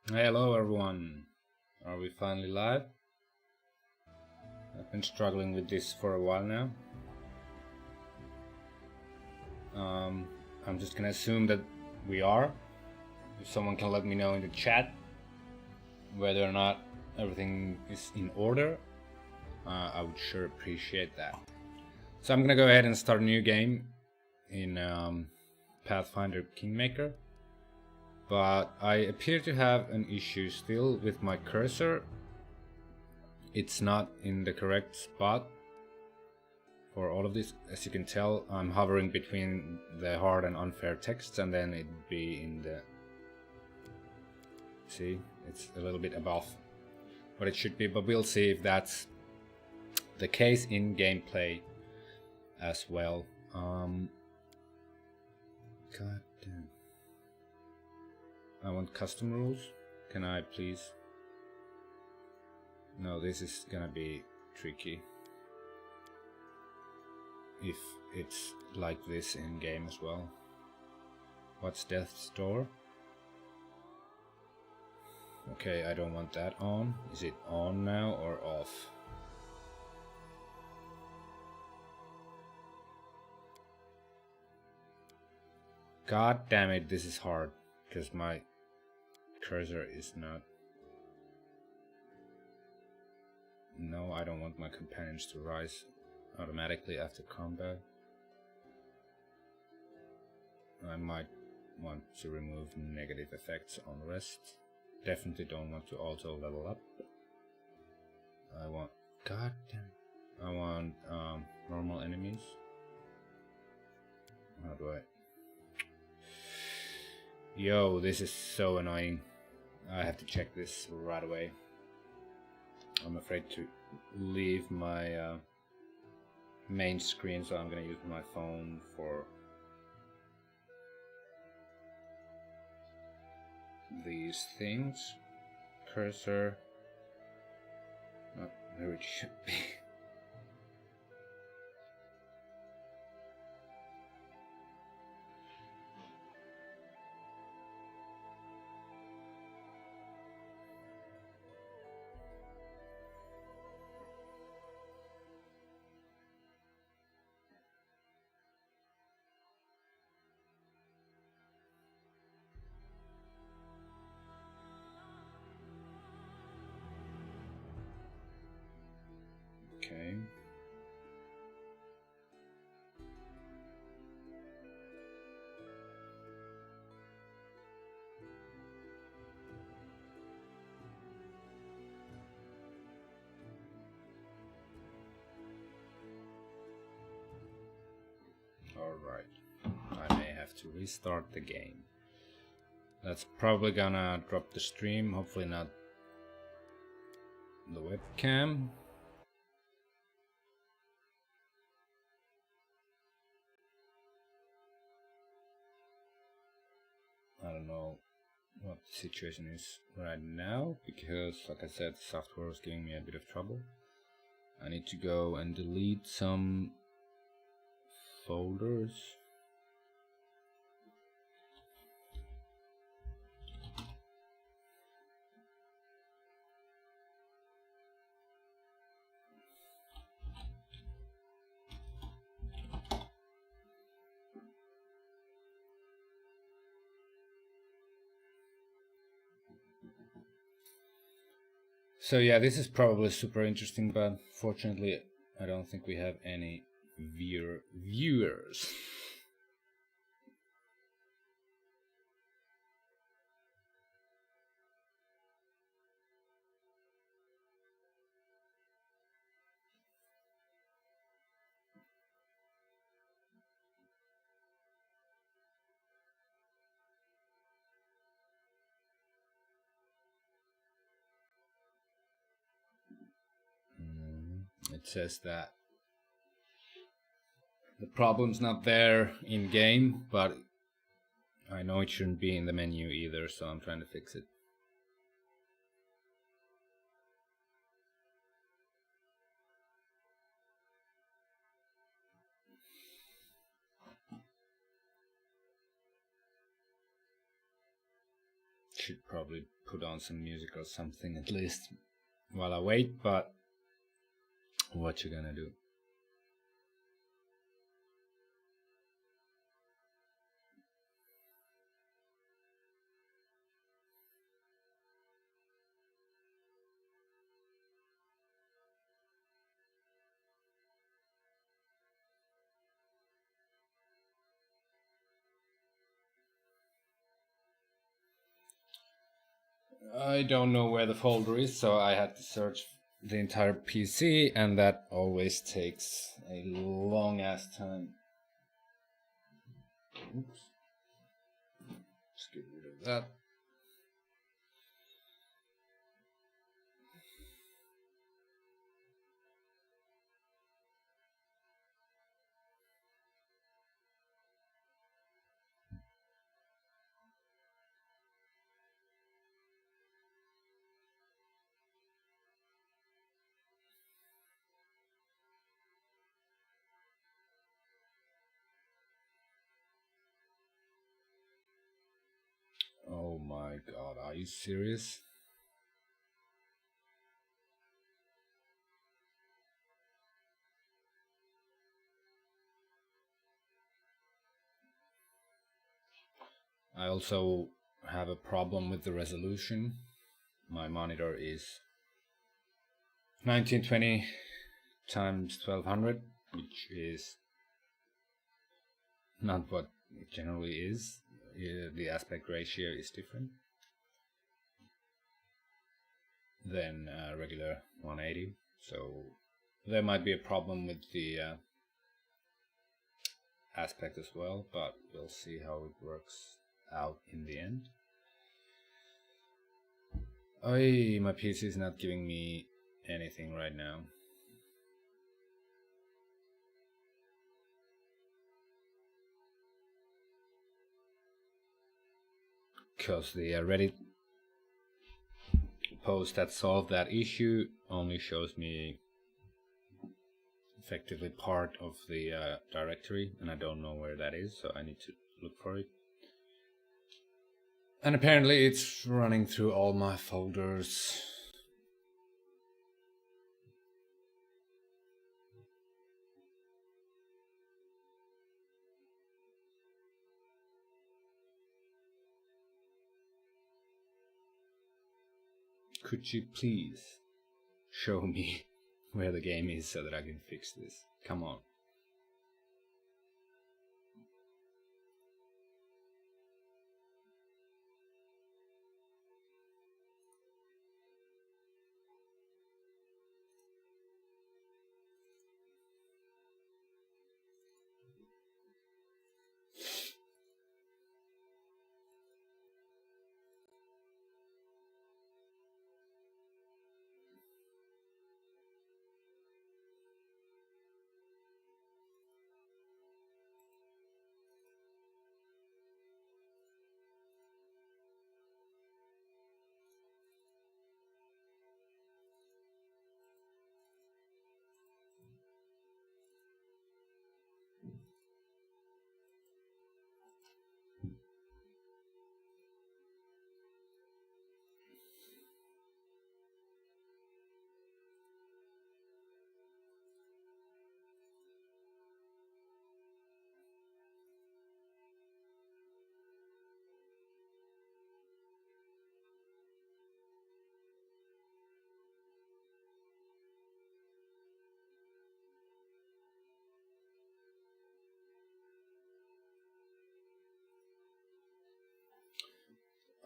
Hello everyone, are we finally live? I've been struggling with this for a while now. I'm just gonna assume that we are. If someone can let me know in the chat whether or not everything is in order, I would sure appreciate that. So I'm gonna go ahead and start a new game in Pathfinder Kingmaker. But I appear to have an issue still with my cursor. It's not in the correct spot for all of this. As you can tell, I'm hovering between the hard and unfair texts, and then it'd be in the... See, it's a little bit above what it should be, but we'll see if that's the case in gameplay as well. God damn. I want custom rules. Can I please? No, this is gonna be tricky if it's like this in game as well. What's Death's Door? Okay, I don't want that on. Is it on now or off? God damn it, this is hard because my cursor is not... No, I don't want my companions to rise automatically after combat. I might want to remove negative effects on rest. Definitely don't want to auto level up. I want... God damn it. I want normal enemies. How do I... Yo, this is so annoying. I have to check this right away. I'm afraid to leave my main screen, so I'm gonna use my phone for these things. Cursor, not where it should be. Okay. Alright. I may have to restart the game. That's probably gonna drop the stream, hopefully not the webcam. I don't know what the situation is right now, because like I said, the software is giving me a bit of trouble. I need to go and delete some folders. So yeah, this is probably super interesting, but fortunately I don't think we have any viewers. It says that the problem's not there in game, but I know it shouldn't be in the menu either, so I'm trying to fix it. should probably put on some music or something at least while I wait, but what you gonna do? I don't know where the folder is, so I had to search the entire PC, and that always takes a long ass time. Oops. Just get rid of that. Oh my god, are you serious? I also have a problem with the resolution. My monitor is 1920 times 1200, which is not what it generally is. The aspect ratio is different than regular 180, so there might be a problem with the aspect as well, but we'll see how it works out in the end. My PC is not giving me anything right now. Because the Reddit post that solved that issue only shows me effectively part of the directory, and I don't know where that is, so I need to look for it. And apparently it's running through all my folders. Could you please show me where the game is so that I can fix this? Come on.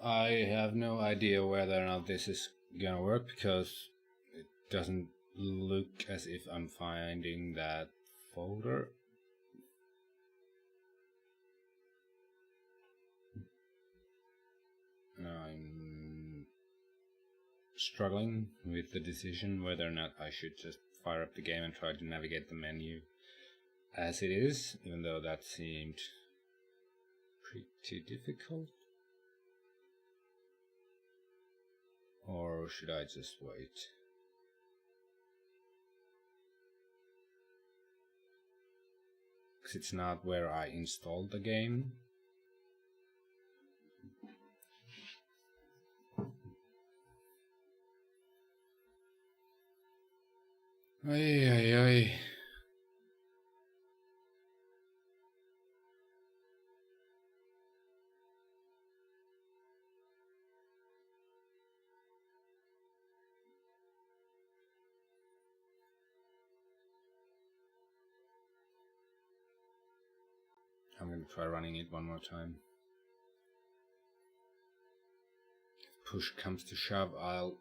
I have no idea whether or not this is gonna work, because it doesn't look as if I'm finding that folder. I'm struggling with the decision whether or not I should just fire up the game and try to navigate the menu as it is, even though that seemed pretty difficult. Or should I just wait? Because it's not where I installed the game. Ay, ay, ay. I'm gonna try running it one more time. If push comes to shove, I'll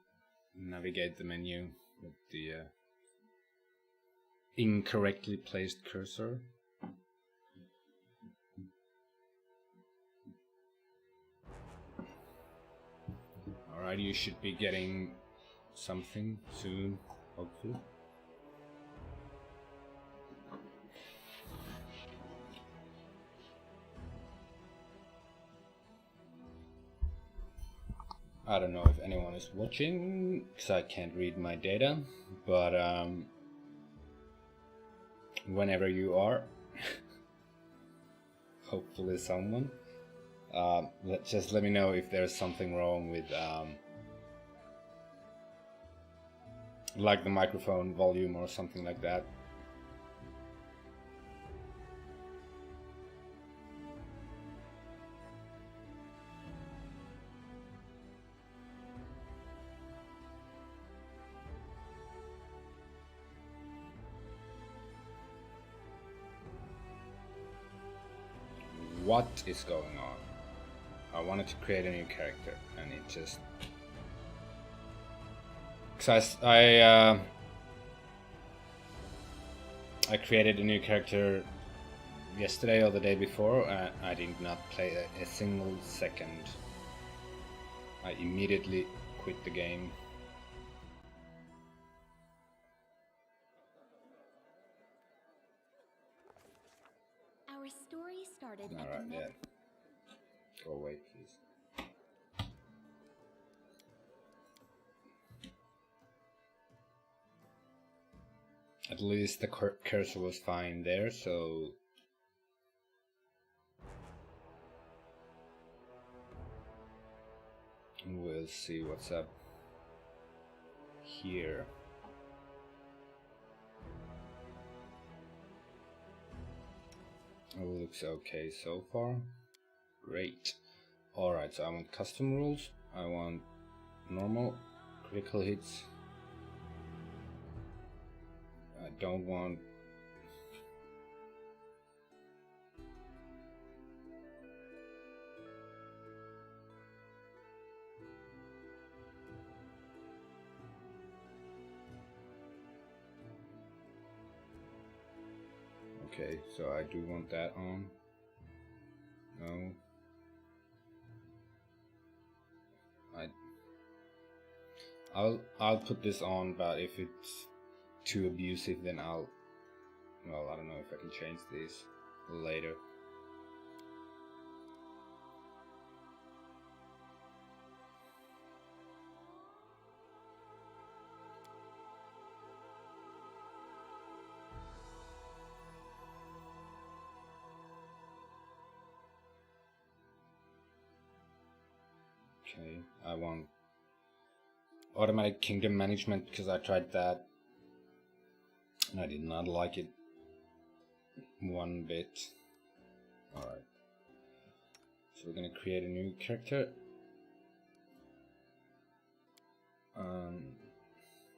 navigate the menu with the incorrectly placed cursor. Alright, you should be getting something soon, hopefully. I don't know if anyone is watching, because I can't read my data, but whenever you are, hopefully someone, just let me know if there's something wrong with like the microphone volume or something like that. What is going on? I wanted to create a new character and it just... Cause I created a new character yesterday or the day before, and I did not play a single second. I immediately quit the game. Our story started at Alright, the yeah. Go away, please. At least the cursor was fine there, so... We'll see what's up here. Oh, looks okay so far. Great. Alright, so I want custom rules. I want normal, critical hits. I don't want... Okay, so I do want that on. No. I'll put this on, but if it's too abusive, then I'll... Well, I don't know if I can change these later. Okay, I want automatic kingdom management because I tried that and I did not like it one bit. Alright, so we're gonna create a new character.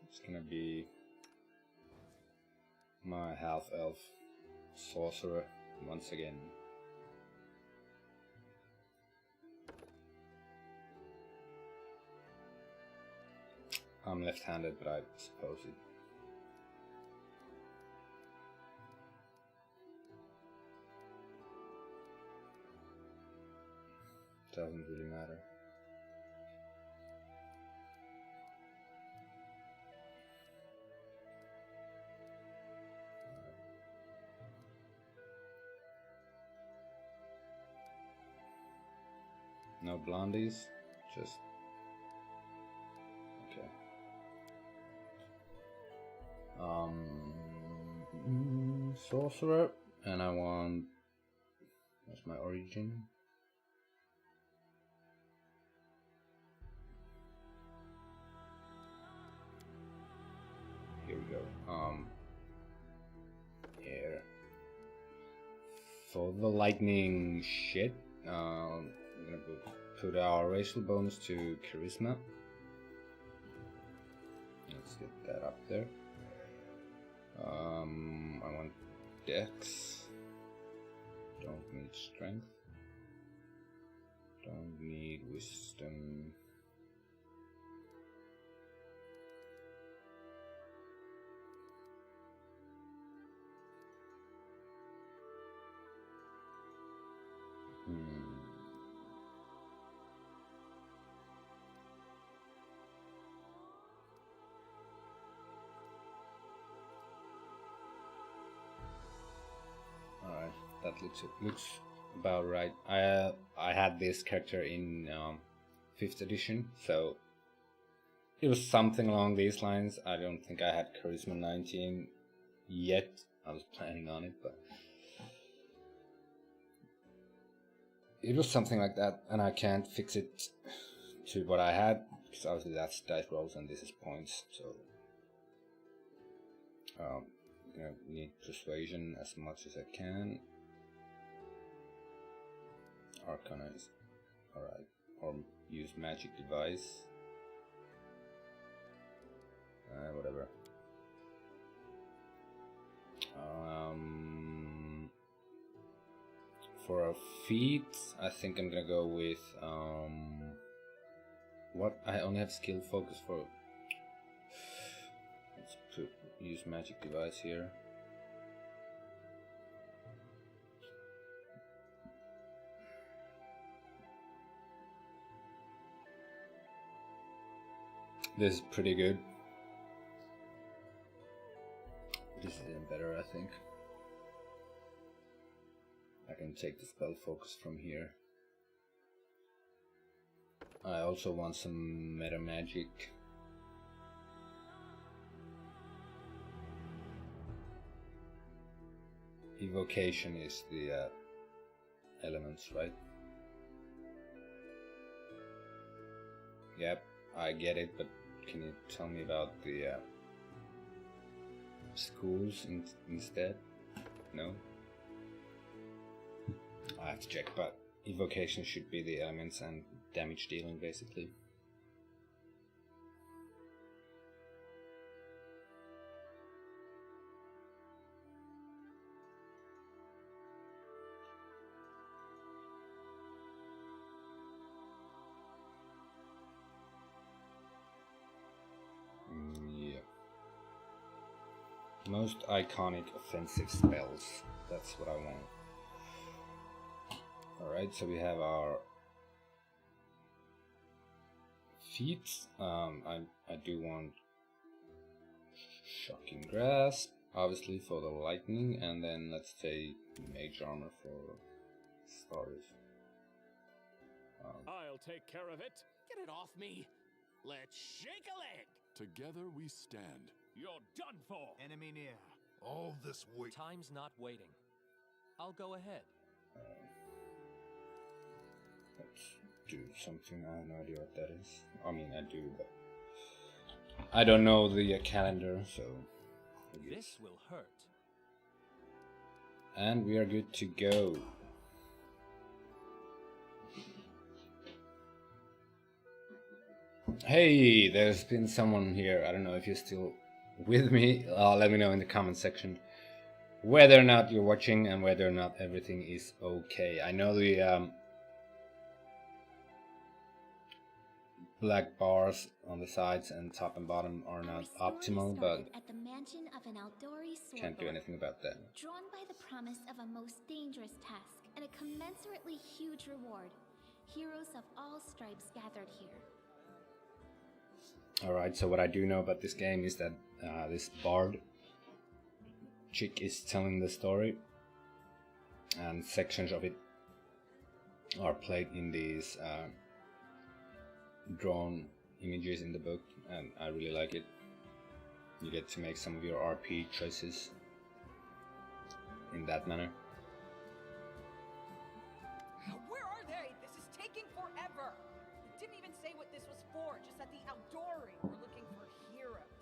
It's gonna be my half-elf sorcerer once again. I'm left-handed, but I suppose it... doesn't really matter. No blondies, just... Okay. Sorcerer, and I want... What's my origin? Here we go. Here. For the lightning shit, I'm gonna put our racial bonus to charisma. Let's get that up there. I want dex. Don't need strength. Don't need wisdom. Alright, that looks about right. I had this character in 5th edition, so it was something along these lines. I don't think I had charisma 19 yet. I was planning on it, but it was something like that, and I can't fix it to what I had because obviously that's dice rolls and this is points. So need persuasion as much as I can. Arcana is alright, or use magic device. Whatever. For our feet, I think I'm gonna go with what I only have skill focus for. Let's use magic device here. This is pretty good. This is even better, I think. I can take the spell focus from here. I also want some meta magic. Evocation is the elements, right? Yep, I get it, but can you tell me about the schools instead? No? I have to check, but evocation should be the elements and damage dealing, basically. Yeah. Most iconic offensive spells. That's what I want. Alright, so we have our feet. I do want Shocking Grasp, obviously for the lightning, and then let's take Mage Armor for starters. I'll take care of it. Get it off me. Let's shake a leg. Together we stand. You're done for. Enemy near. All this weight. Time's not waiting. I'll go ahead. Let's do something. I have no idea what that is. I mean, I do, but I don't know the calendar, so This will hurt. and we are good to go. Hey, there's been someone here. I don't know if you're still with me. Let me know in the comment section whether or not you're watching and whether or not everything is okay. I know the black bars on the sides and top and bottom are not optimal, but at the mansion of an Aldori sword can't do lord, anything about that. drawn by the promise of a most dangerous task and a commensurately huge reward. Heroes of all stripes gathered here. Alright, so what I do know about this game is that this bard chick is telling the story, and sections of it are played in these drawn images in the book, and I really like it. You get to make some of your RP choices in that manner. Where are they? This is taking forever. It didn't even say what this was for, just that the Aldori were looking for heroes.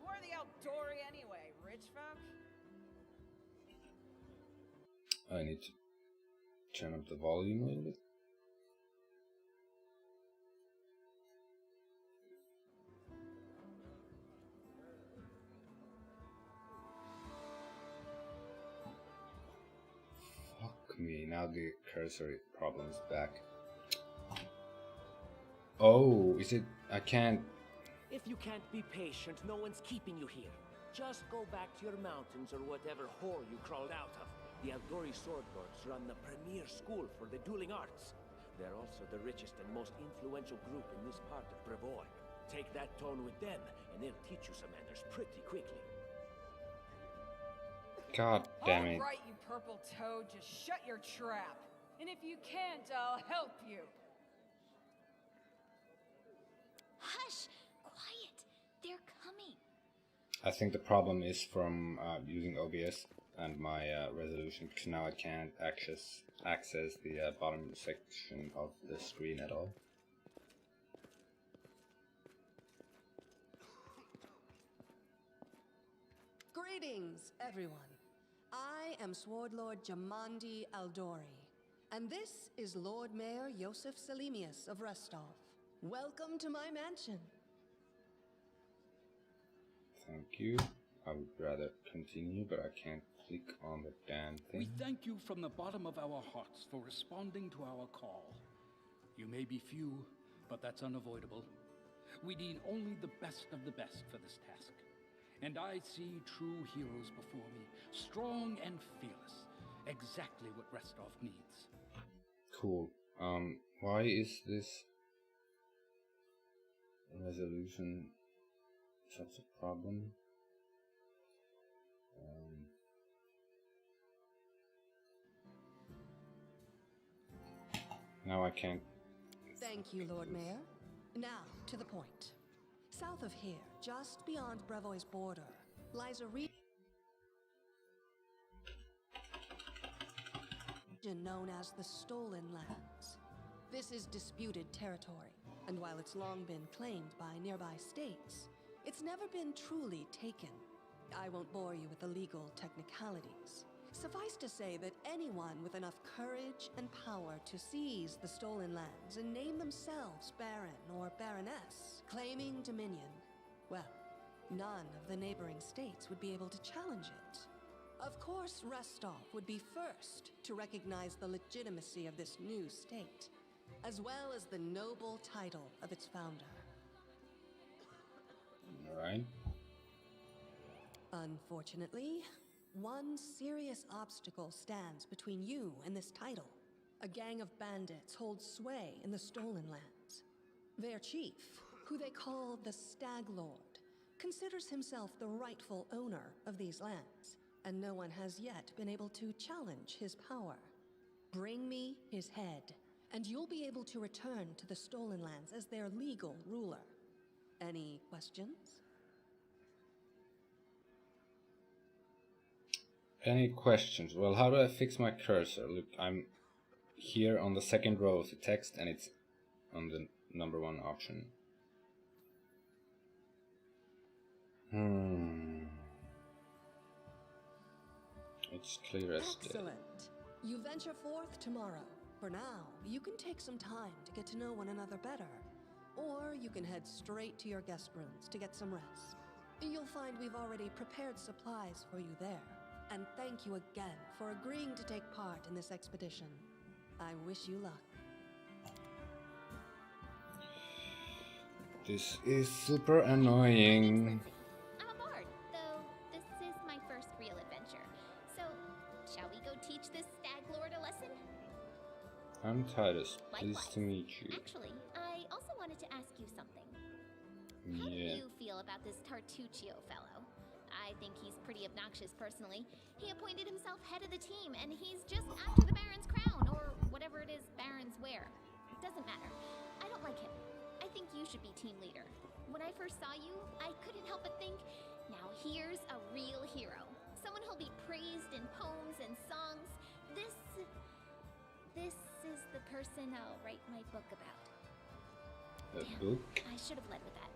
Who are the outdoory anyway, rich folk? I need to turn up the volume a little bit. Fuck me, now the cursor problem is back. Oh, is it? I can't. If you can't be patient, no one's keeping you here. Just go back to your mountains or whatever hole you crawled out of. The Aldori Swordlords run the premier school for the dueling arts. They're also the richest and most influential group in this part of Brevoy. Take that tone with them, and they'll teach you some manners pretty quickly. God damn it. Alright, you purple toad, just shut your trap. And if you can't, I'll help you. Hush! Quiet! They're coming. I think the problem is from using OBS and my resolution, because now I can't access the bottom section of the screen at all. Greetings, everyone. I am Swordlord Jamandi Aldori, and this is Lord Mayor Yosef Selimius of Restov. Welcome to my mansion. Thank you. I would rather continue, but I can't click on the damn thing. We thank you from the bottom of our hearts for responding to our call. You may be few, but that's unavoidable. We need only the best of the best for this task. And I see true heroes before me, strong and fearless. Exactly what Restov needs. Cool. Why is this resolution such a problem? Now I can't. Thank you, Lord Mayor. Now, to the point. South of here, just beyond Brevoy's border, lies a region known as the Stolen Lands. This is disputed territory, and while it's long been claimed by nearby states, it's never been truly taken. I won't bore you with the legal technicalities. Suffice to say that anyone with enough courage and power to seize the stolen lands and name themselves Baron or Baroness, claiming dominion, well, none of the neighboring states would be able to challenge it. Of course, Restov would be first to recognize the legitimacy of this new state, as well as the noble title of its founder. Alright. Unfortunately, one serious obstacle stands between you and this title. A gang of bandits holds sway in the Stolen Lands. Their chief, who they call the Stag Lord, considers himself the rightful owner of these lands, and no one has yet been able to challenge his power. Bring me his head, and you'll be able to return to the Stolen Lands as their legal ruler. Any questions? Any questions? Well, how do I fix my cursor? Look, I'm here on the second row of the text, and it's on the number one option. It's clear as day. Excellent. You venture forth tomorrow. For now, you can take some time to get to know one another better. Or you can head straight to your guest rooms to get some rest. You'll find we've already prepared supplies for you there. And thank you again for agreeing to take part in this expedition. I wish you luck. This is super annoying. I'm a bard, though this is my first real adventure. So, shall we go teach this Stag Lord a lesson? I'm Titus. Pleased Likewise. to meet you. Actually, I also wanted to ask you something. How do Yeah. you feel about this Tartuccio fellow? I think he's pretty obnoxious personally. He appointed himself head of the team, and he's just after the Baron's crown, or whatever it is Barons wear. Doesn't matter. I don't like him. I think you should be team leader. When I first saw you, I couldn't help but think, now here's a real hero. Someone who'll be praised in poems and songs. This is the person I'll write my book about. A Damn, book? I should have led with that.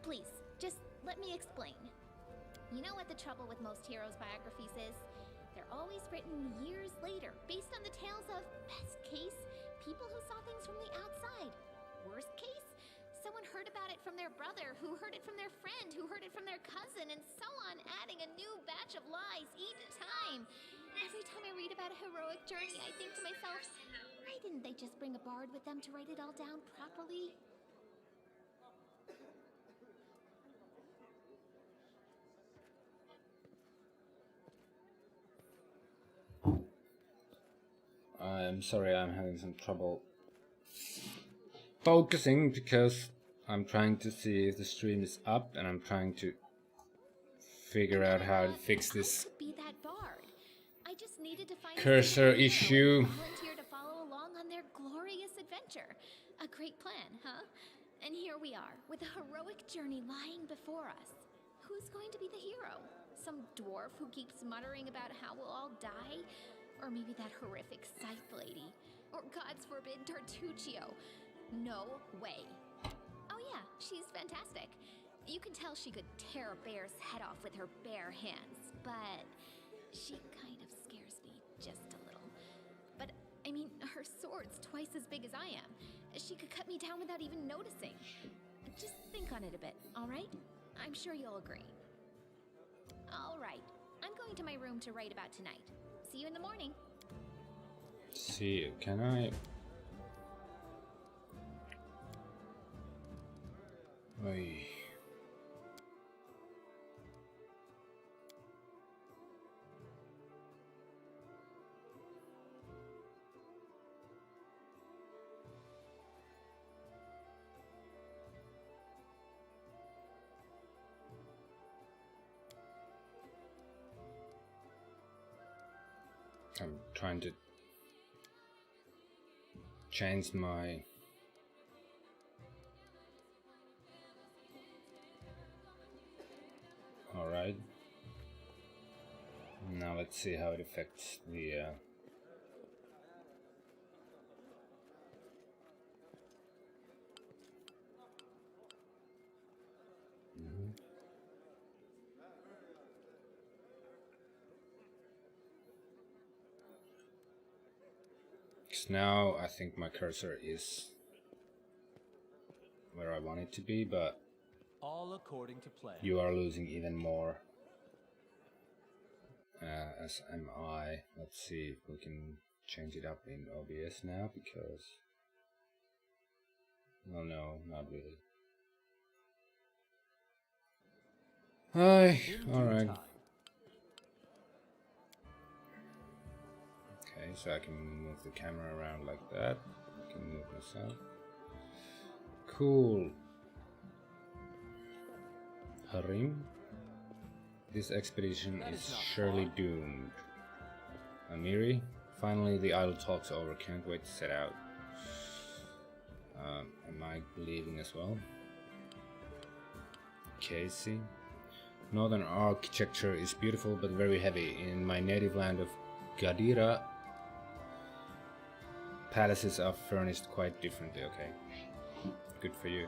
Please, just let me explain. You know what the trouble with most heroes' biographies is? They're always written years later, based on the tales of, best case, people who saw things from the outside. Worst case, someone heard about it from their brother, who heard it from their friend, who heard it from their cousin, and so on, adding a new batch of lies each time. Every time I read about a heroic journey, I think to myself, why didn't they just bring a bard with them to write it all down properly? I'm sorry, I'm having some trouble focusing because I'm trying to see if the stream is up and I'm trying to figure out how to fix this I could be that bard. I just needed to find cursor a issue. and volunteer to follow along on their glorious adventure. A great plan, huh? And here we are, with a heroic journey lying before us. Who's going to be the hero? Some dwarf who keeps muttering about how we'll all die? Or maybe that horrific scythe lady? Or, God's forbid, Tartuccio? No way. Oh yeah, she's fantastic. You can tell she could tear a bear's head off with her bare hands, but she kind of scares me just a little. But, I mean, her sword's twice as big as I am. She could cut me down without even noticing. Just think on it a bit, alright? I'm sure you'll agree. Alright, I'm going to my room to write about tonight. See you in the morning. See you. Can I? Oy. I'm trying to change my alright. Now let's see how it affects the now I think my cursor is where I want it to be, but All according to plan. you are losing even more, as am I. Let's see if we can change it up in OBS now, because oh no, not really. Hi, alright. Okay, so I can move the camera around like that. I can move myself. Cool. Harim. This expedition is surely doomed. Amiri. Finally, the idle talk's over. Can't wait to set out. Am I leaving as well? Casey. Northern architecture is beautiful but very heavy. In my native land of Gadira, palaces are furnished quite differently. Okay, good for you.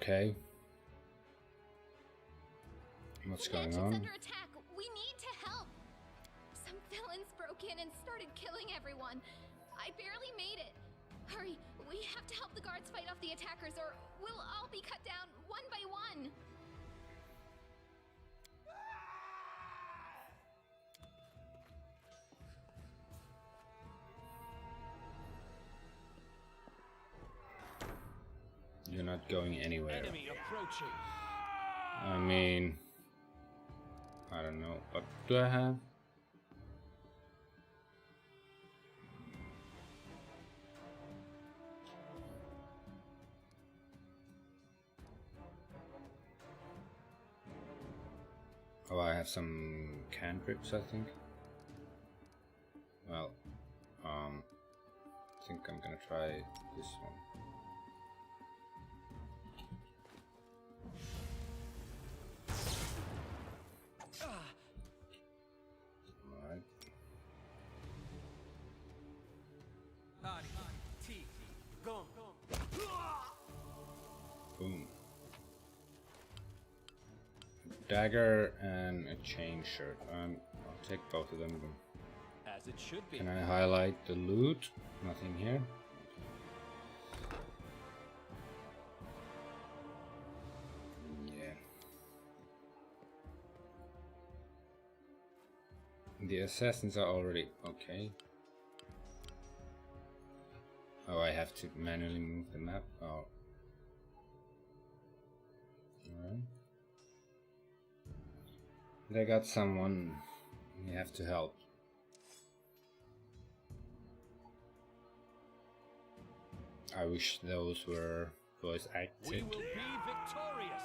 Okay. What's going on? Under attack. We need to help. Some villains broke in and started killing everyone. I barely made it. Hurry, we have to help the guards fight off the attackers, or we'll all be cut down one by one. You're not going anywhere. Enemy approaching. I mean, I don't know. What do I have? I have some cantrips, I think. Well, I think I'm gonna try this one. Alright. Boom. Dagger and a chain shirt. I'll take both of them. As it should be. Can I highlight the loot? Nothing here. Yeah. The assassins are already okay. Oh, I have to manually move the map. Oh. Alright. They got someone. You have to help. I wish those were voice acted. We will be victorious.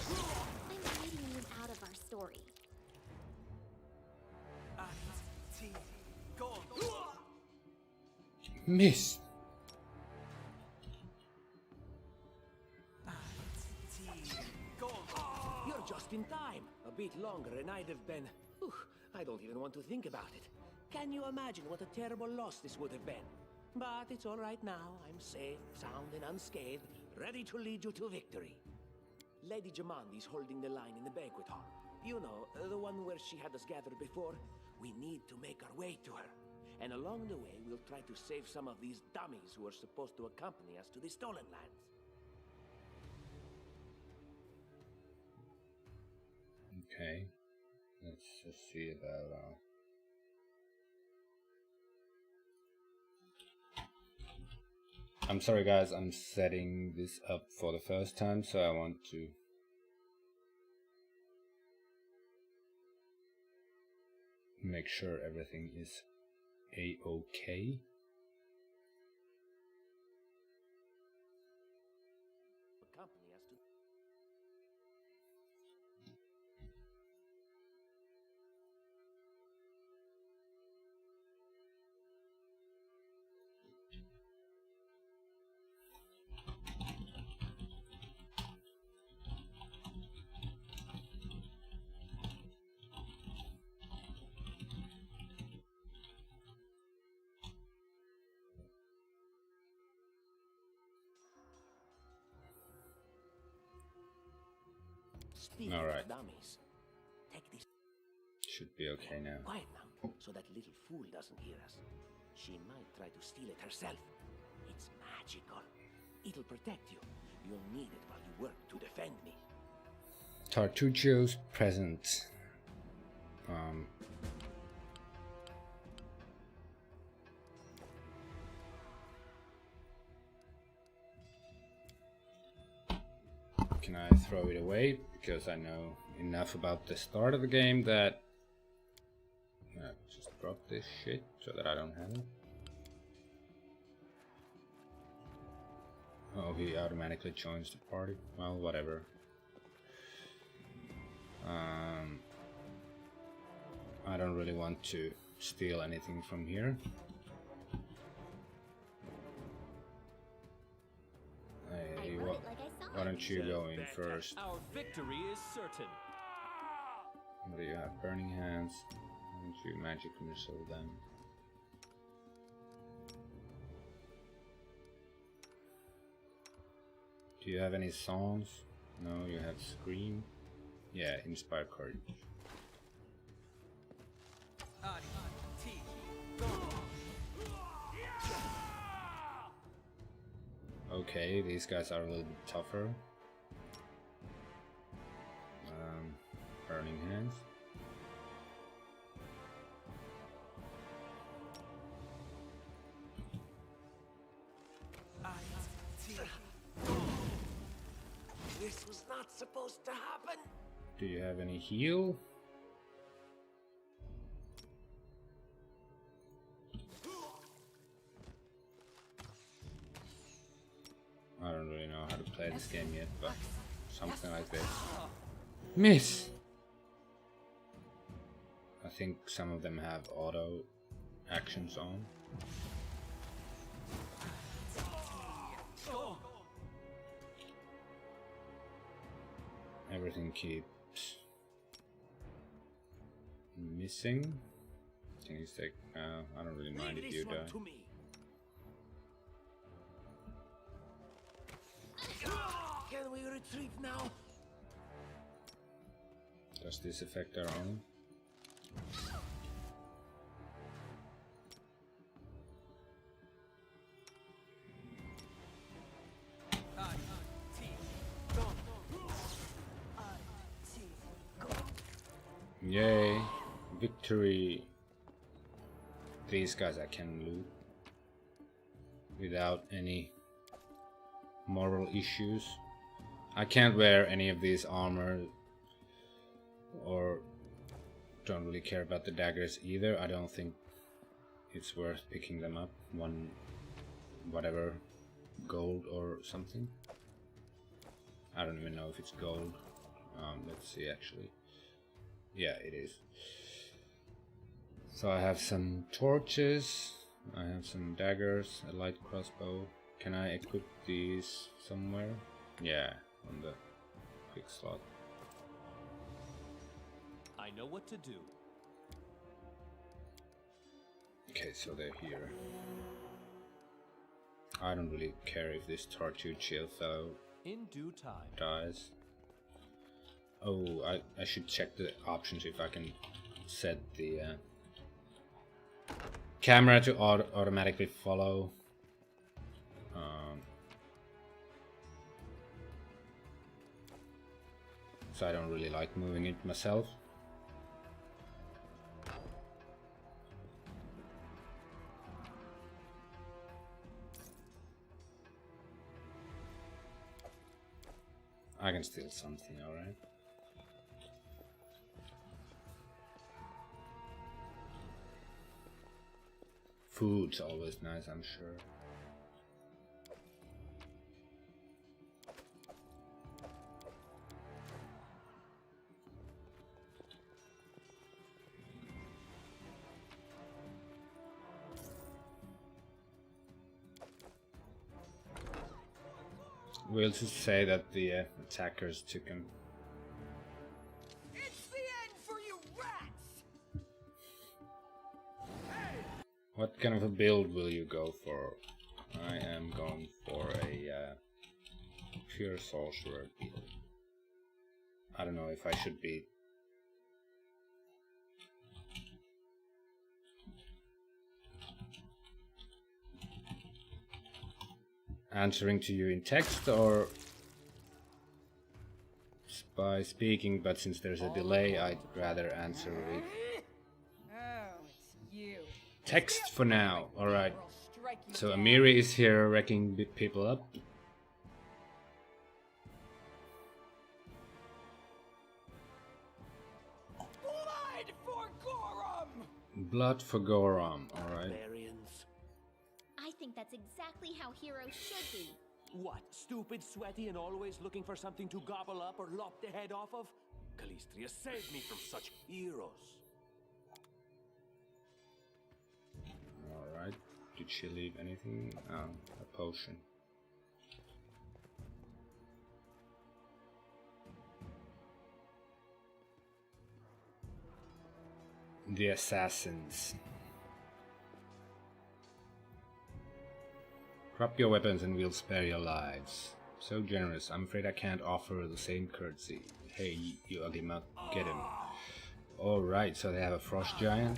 I'm leading you out of our story. Miss. You're just in time. A bit longer and I'd have been... Whew, I don't even want to think about it. Can you imagine what a terrible loss this would have been? But it's all right now. I'm safe, sound and unscathed, ready to lead you to victory. Lady Jamandi's holding the line in the banquet hall. You know, the one where she had us gathered before. We need to make our way to her. And along the way, we'll try to save some of these dummies who are supposed to accompany us to the Stolen Lands. Okay. Let's just see about I'm sorry guys, I'm setting this up for the first time, so I want to make sure everything is a-okay. Accompany us to... Speaking Alright. of dummies, take this. Should be okay now. Quiet now, so that little fool doesn't hear us. She might try to steal it herself. It's magical. It'll protect you. You'll need it while you work to defend me. Tartuccio's present. Can I throw it away? Because I know enough about the start of the game that just drop this shit so that I don't have it. Oh, he automatically joins the party. Well, whatever. I don't really want to steal anything from here. Hey, why don't you go in first? Our victory is certain. What do you have? Burning hands. Why don't you magic missile them? Do you have any songs? No, you have Scream. Yeah, Inspire Courage. Okay, these guys are a little bit tougher. Burning hands. This was not supposed to happen. Do you have any heal? I don't really know how to play this game yet, but something like this. Miss! I think some of them have auto actions on. Everything keeps missing. Can you take? I don't really mind if you die. Can we retreat now? Does this affect our own? Yay, victory. These guys I can loot without any moral issues. I can't wear any of these armor or don't really care about the daggers either. I don't think it's worth picking them up. One whatever gold or something. I don't even know if it's gold. Let's see actually. Yeah, it is. So I have some torches, I have some daggers, a light crossbow. Can I equip these somewhere? Yeah, on the quick slot. I know what to do. Okay, so they're here. I don't really care if this Tortured Shield fellow In due time. dies. Oh, I should check the options if I can set the camera to automatically follow. So I don't really like moving it myself. I can steal something, alright. Food's always nice, I'm sure. We'll just say that the attackers took him. It's the end for you rats! What kind of a build will you go for? I am going for a pure sorcerer build. I don't know if I should be answering to you in text or by speaking, but since there's a delay, I'd rather answer with Oh, it's you. text for now. Alright, Or I'll strike you so down. Amiri is here wrecking people up. Blood for Gorum! Blood for Gorum, alright. Barbarians. I think that's exactly how heroes should be. What, stupid, sweaty, and always looking for something to gobble up or lop the head off of? Calistria saved me from such heroes. Alright, did she leave anything? Oh, a potion. The assassins. Drop your weapons and we'll spare your lives. So generous, I'm afraid I can't offer the same courtesy. Hey, you ugly mug, get him. Alright, so they have a frost giant.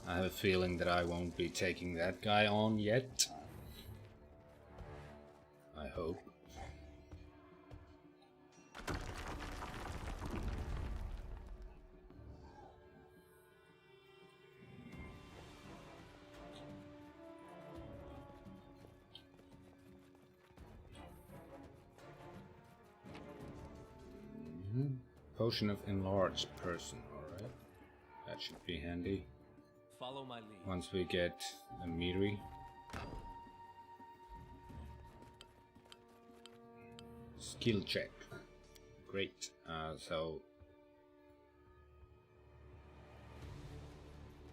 I have a feeling that I won't be taking that guy on yet. I hope. Potion of enlarged person, alright. That should be handy. Follow my lead. Once we get a metery. Skill check. Great. So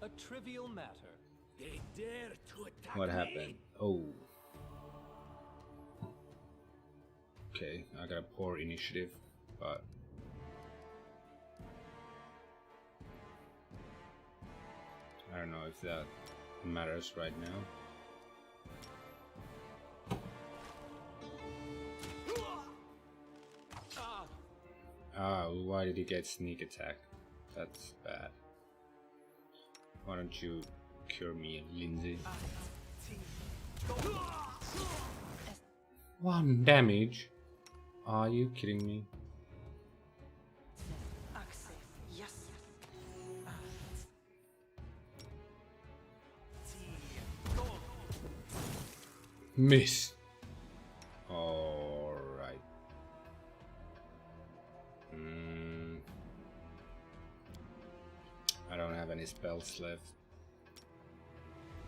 A trivial matter. They dare to attack what me? happened? Oh. Okay, I got a poor initiative, but I don't know if that matters right now. Why did he get sneak attack? That's bad. Why don't you cure me, Lindsay? 1 damage? Are you kidding me? Miss. Alright. I don't have any spells left,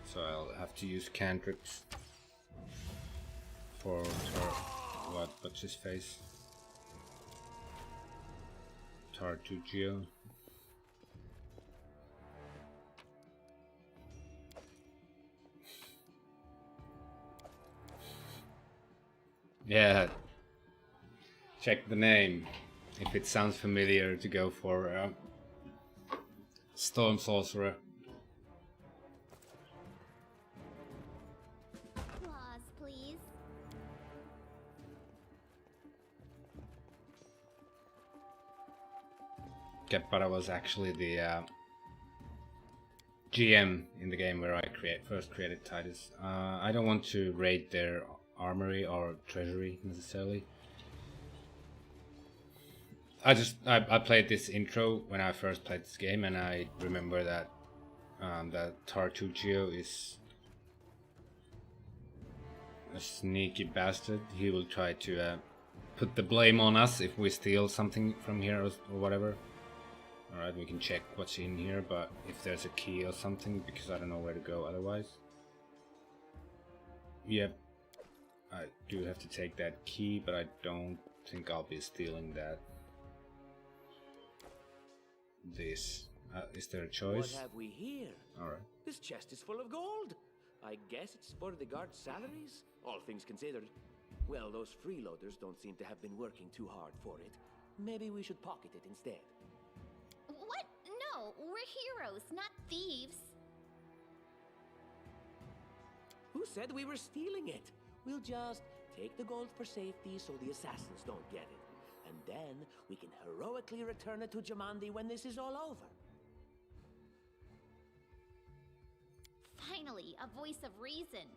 so I'll have to use cantrips for what's his face? Tartugio. Yeah. Check the name. If it sounds familiar, to go for Storm Sorcerer. Applause, please. Keppara was actually the GM in the game where I first created Titus. I don't want to raid their armory or treasury necessarily. I played this intro when I first played this game, and I remember that that Tartugio is a sneaky bastard. He will try to put the blame on us if we steal something from here or whatever. Alright, we can check what's in here, but if there's a key or something, because I don't know where to go otherwise. Yep, I do have to take that key, but I don't think I'll be stealing that. This. Is there a choice? What have we here? Alright. This chest is full of gold. I guess it's for the guards' salaries, all things considered. Well, those freeloaders don't seem to have been working too hard for it. Maybe we should pocket it instead. What? No, we're heroes, not thieves. Who said we were stealing it? We'll just take the gold for safety so the assassins don't get it. And then we can heroically return it to Jamandi when this is all over. Finally, a voice of reason.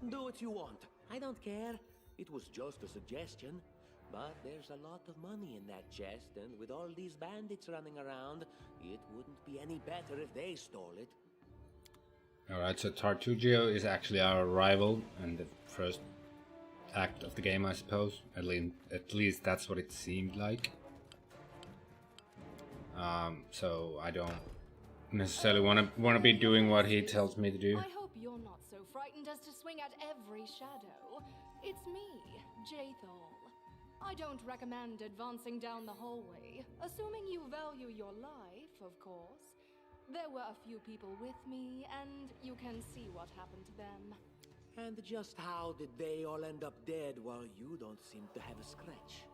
Do what you want. I don't care. It was just a suggestion. But there's a lot of money in that chest, and with all these bandits running around, it wouldn't be any better if they stole it. Alright, so Tartugio is actually our rival and the first act of the game, I suppose. At least that's what it seemed like. So I don't necessarily want to be doing what he tells me to do. I hope you're not so frightened as to swing at every shadow. It's me, Jathol. I don't recommend advancing down the hallway, assuming you value your life, of course. There were a few people with me, and you can see what happened to them. And just how did they all end up dead while you don't seem to have a scratch?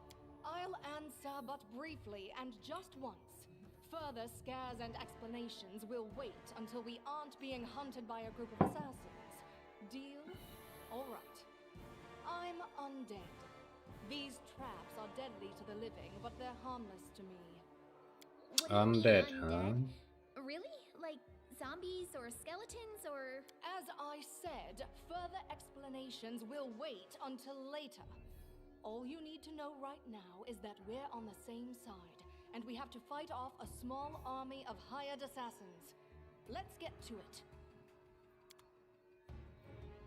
I'll answer but briefly and just once. Further scares and explanations will wait until we aren't being hunted by a group of assassins. Deal? All right. I'm undead. These traps are deadly to the living, but they're harmless to me. What do you mean, Undead, huh? Really? Like zombies or skeletons or... As I said, further explanations will wait until later. All you need to know right now is that we're on the same side, and we have to fight off a small army of hired assassins. Let's get to it.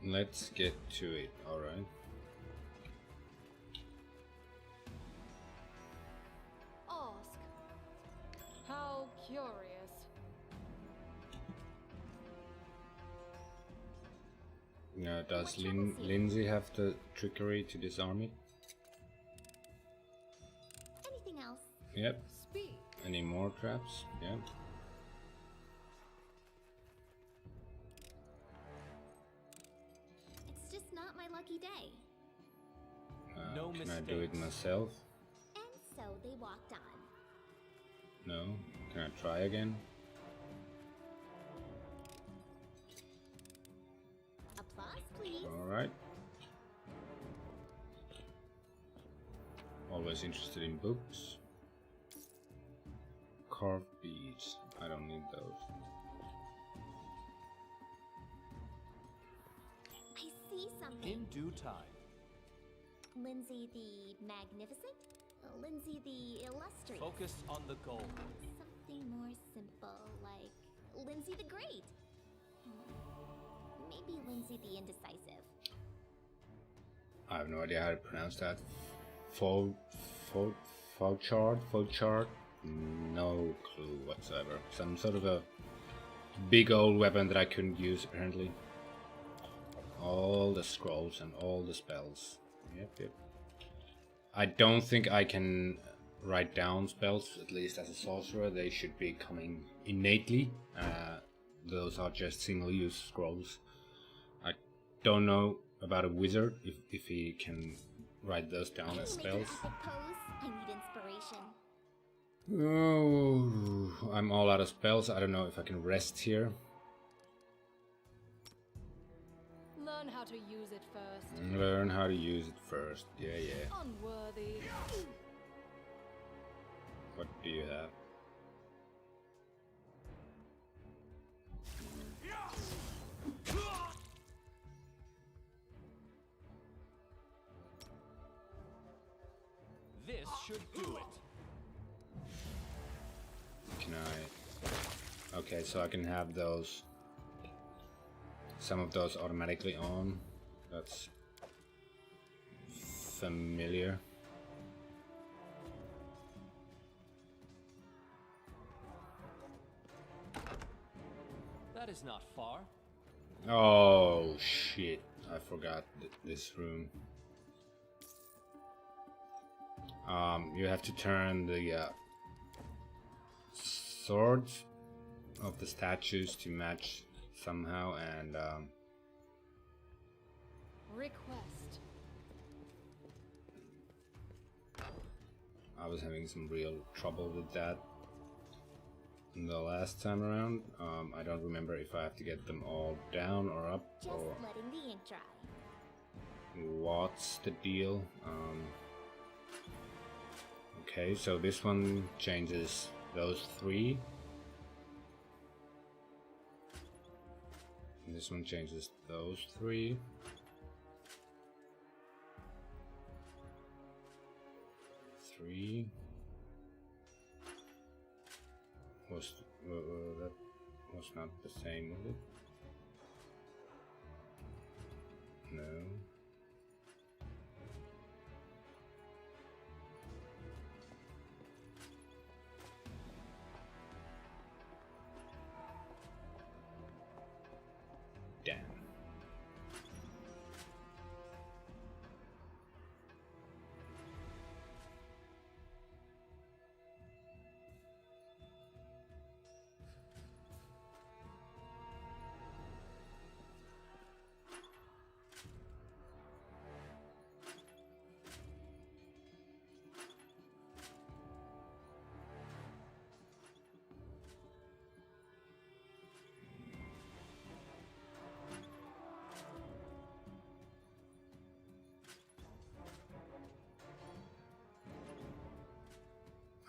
Let's get to it, alright. Ah, Curious. Does What troubles you? Lindsay have the trickery to disarm it? Anything else? Yep. Speak. Any more traps? Yep. It's just not my lucky day. No Can I do it mistakes. myself? And so they walked on. No. Can I try again? Applause, please. Alright. Always interested in books. Carved beads. I don't need those. I see something. In due time. Lindsay the Magnificent? Lindsay the Illustrious? Focus on the goal. Something more simple, like Lindsay the Great. Maybe Lindsay the Indecisive. I have no idea how to pronounce that. Fauchard? No clue whatsoever. Some sort of a big old weapon that I couldn't use apparently. All the scrolls and all the spells. Yep. I don't think I can write down spells, at least as a sorcerer. They should be coming innately. Those are just single-use scrolls. I don't know about a wizard, if he can write those down as Can you make spells. an epic pose? I need inspiration. Oh, I'm all out of spells. I don't know if I can rest here. Learn how to use it first. Learn how to use it first. Yeah. Unworthy. What do you have? This should do it. Can I... Okay, so I can have those... Some of those automatically on. That's... familiar. That is not far. Oh, shit. I forgot this room. You have to turn the swords of the statues to match somehow, and Request. I was having some real trouble with that the last time around. I don't remember if I have to get them all down or up, Just or letting the ink dry. what's the deal. Okay, so this one changes those three. And this one changes those three. Three. That was not the same, was it? No. Damn.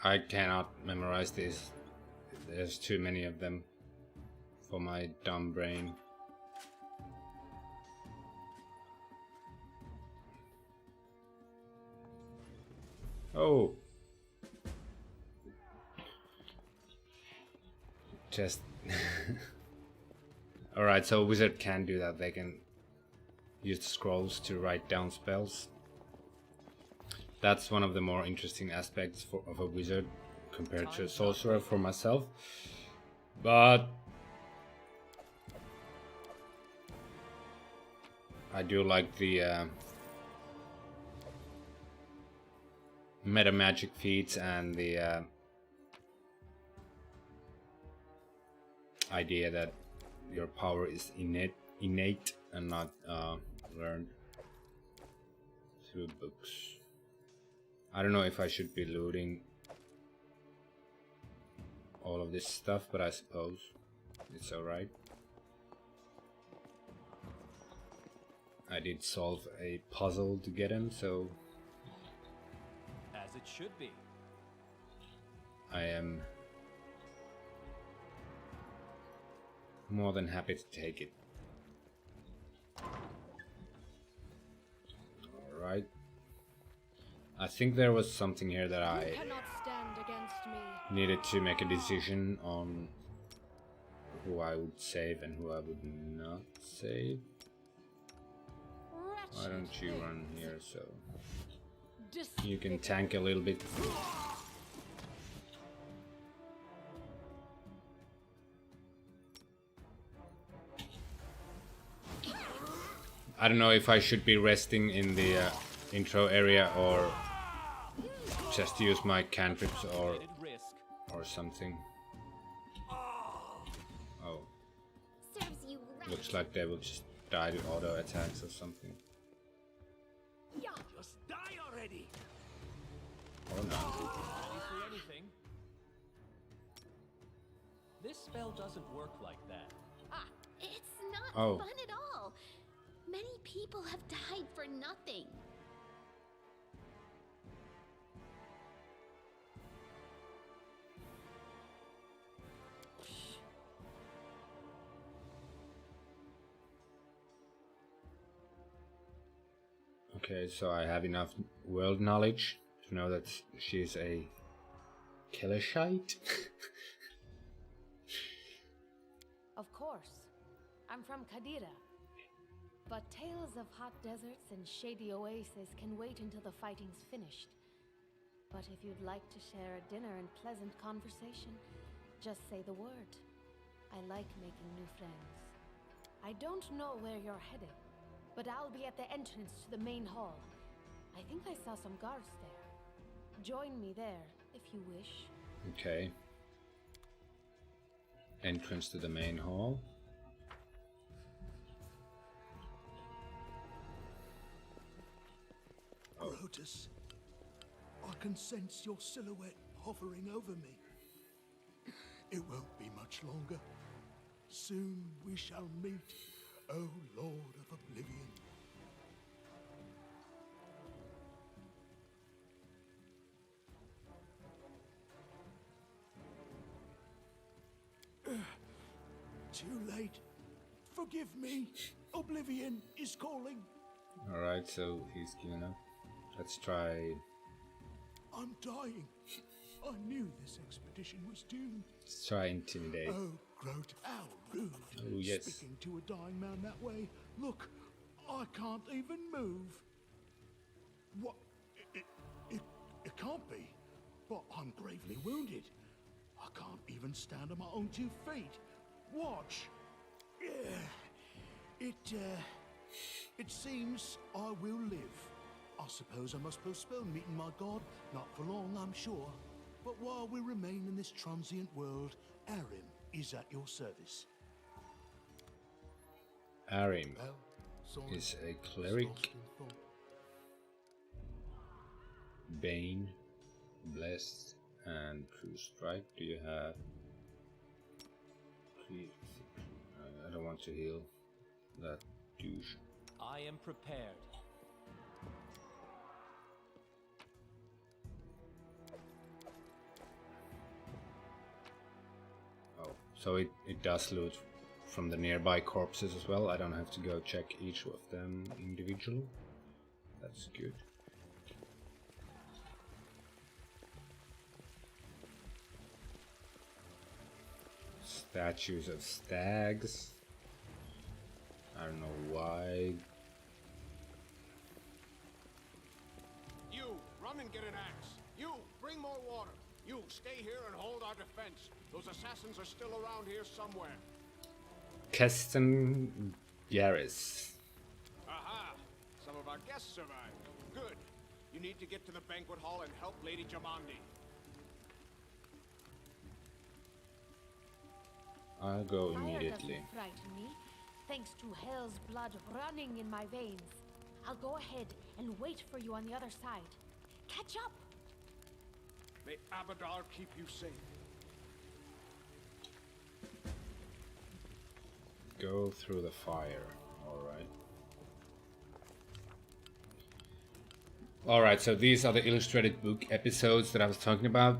I cannot memorize these. There's too many of them for my dumb brain. Oh. Just... Alright, so a wizard can do that. They can use the scrolls to write down spells. That's one of the more interesting aspects of a wizard, compared to a sorcerer for myself, but I do like the meta magic feats and the idea that your power is innate and not learned through books. I don't know if I should be looting all of this stuff, but I suppose it's alright. I did solve a puzzle to get him, so As it should be. I am more than happy to take it. Alright. I think there was something here that I cannot stand against me. needed to make a decision on who I would save and who I would not save. Why don't you run here so you can tank a little bit? I don't know if I should be resting in the intro area or just use my cantrips or something. Oh, Serves you right. looks like they will just die to auto attacks or something. Just die already. Or not. Ready for anything? This spell doesn't work like that. It's not Oh. fun at all. Many people have died for nothing. Okay, so I have enough world knowledge to know that she's a Killershite. Of course. I'm from Kadira. But tales of hot deserts and shady oases can wait until the fighting's finished. But if you'd like to share a dinner and pleasant conversation, just say the word. I like making new friends. I don't know where you're headed, but I'll be at the entrance to the main hall. I think I saw some guards there. Join me there, if you wish. Okay. Entrance to the main hall. Grotus, I can sense your silhouette hovering over me. It won't be much longer. Soon we shall meet, O Lord of Oblivion. Too late. Forgive me. Oblivion is calling. Alright, so he's given up. Let's try. I'm dying. I knew this expedition was doomed. Let's try intimidate. Oh, Grote, how rude. Oh, yes. Speaking to a dying man that way. Look, I can't even move. What? It can't be. But I'm gravely wounded. I can't even stand on my own 2 feet. Watch. It seems I will live. I suppose I must postpone meeting my god. Not for long, I'm sure. But while we remain in this transient world, Arim is at your service. Arim Well, sorry, is a cleric. lost in thought. Bane, Blessed, and True Strike. Do you have? I don't want to heal that douche. I am prepared. Oh, so it does loot from the nearby corpses as well. I don't have to go check each of them individually. That's good. Statues of stags. I don't know why. You, run and get an axe. You, bring more water. You stay here and hold our defense. Those assassins are still around here somewhere. Keston Yaris. Aha! Some of our guests survived. Good. You need to get to the banquet hall and help Lady Jamandi. I'll go Fire immediately. doesn't frighten me, thanks to hell's blood running in my veins. I'll go ahead and wait for you on the other side. Catch up! May Abadar keep you safe. Go through the fire. Alright. Alright, so these are the illustrated book episodes that I was talking about.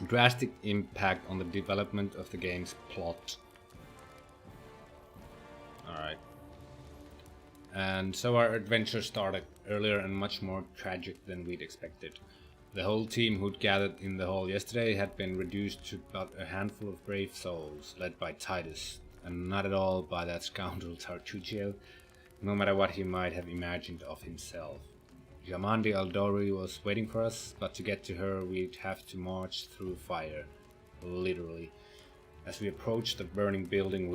Drastic impact on the development of the game's plot. Alright. And so our adventure started earlier and much more tragic than we'd expected. The whole team who'd gathered in the hall yesterday had been reduced to but a handful of brave souls, led by Titus, and not at all by that scoundrel Tartuccio, no matter what he might have imagined of himself. Jamandi Aldori was waiting for us, but to get to her we'd have to march through fire, literally. As we approached the burning building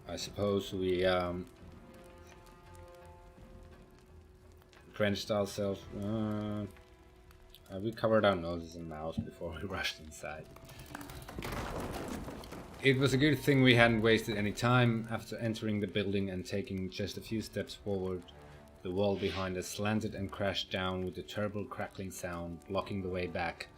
I suppose we drenched ourselves. We covered our noses and mouths before we rushed inside. It was a good thing we hadn't wasted any time. After entering the building and taking just a few steps forward, the wall behind us slanted and crashed down with a terrible crackling sound, blocking the way back.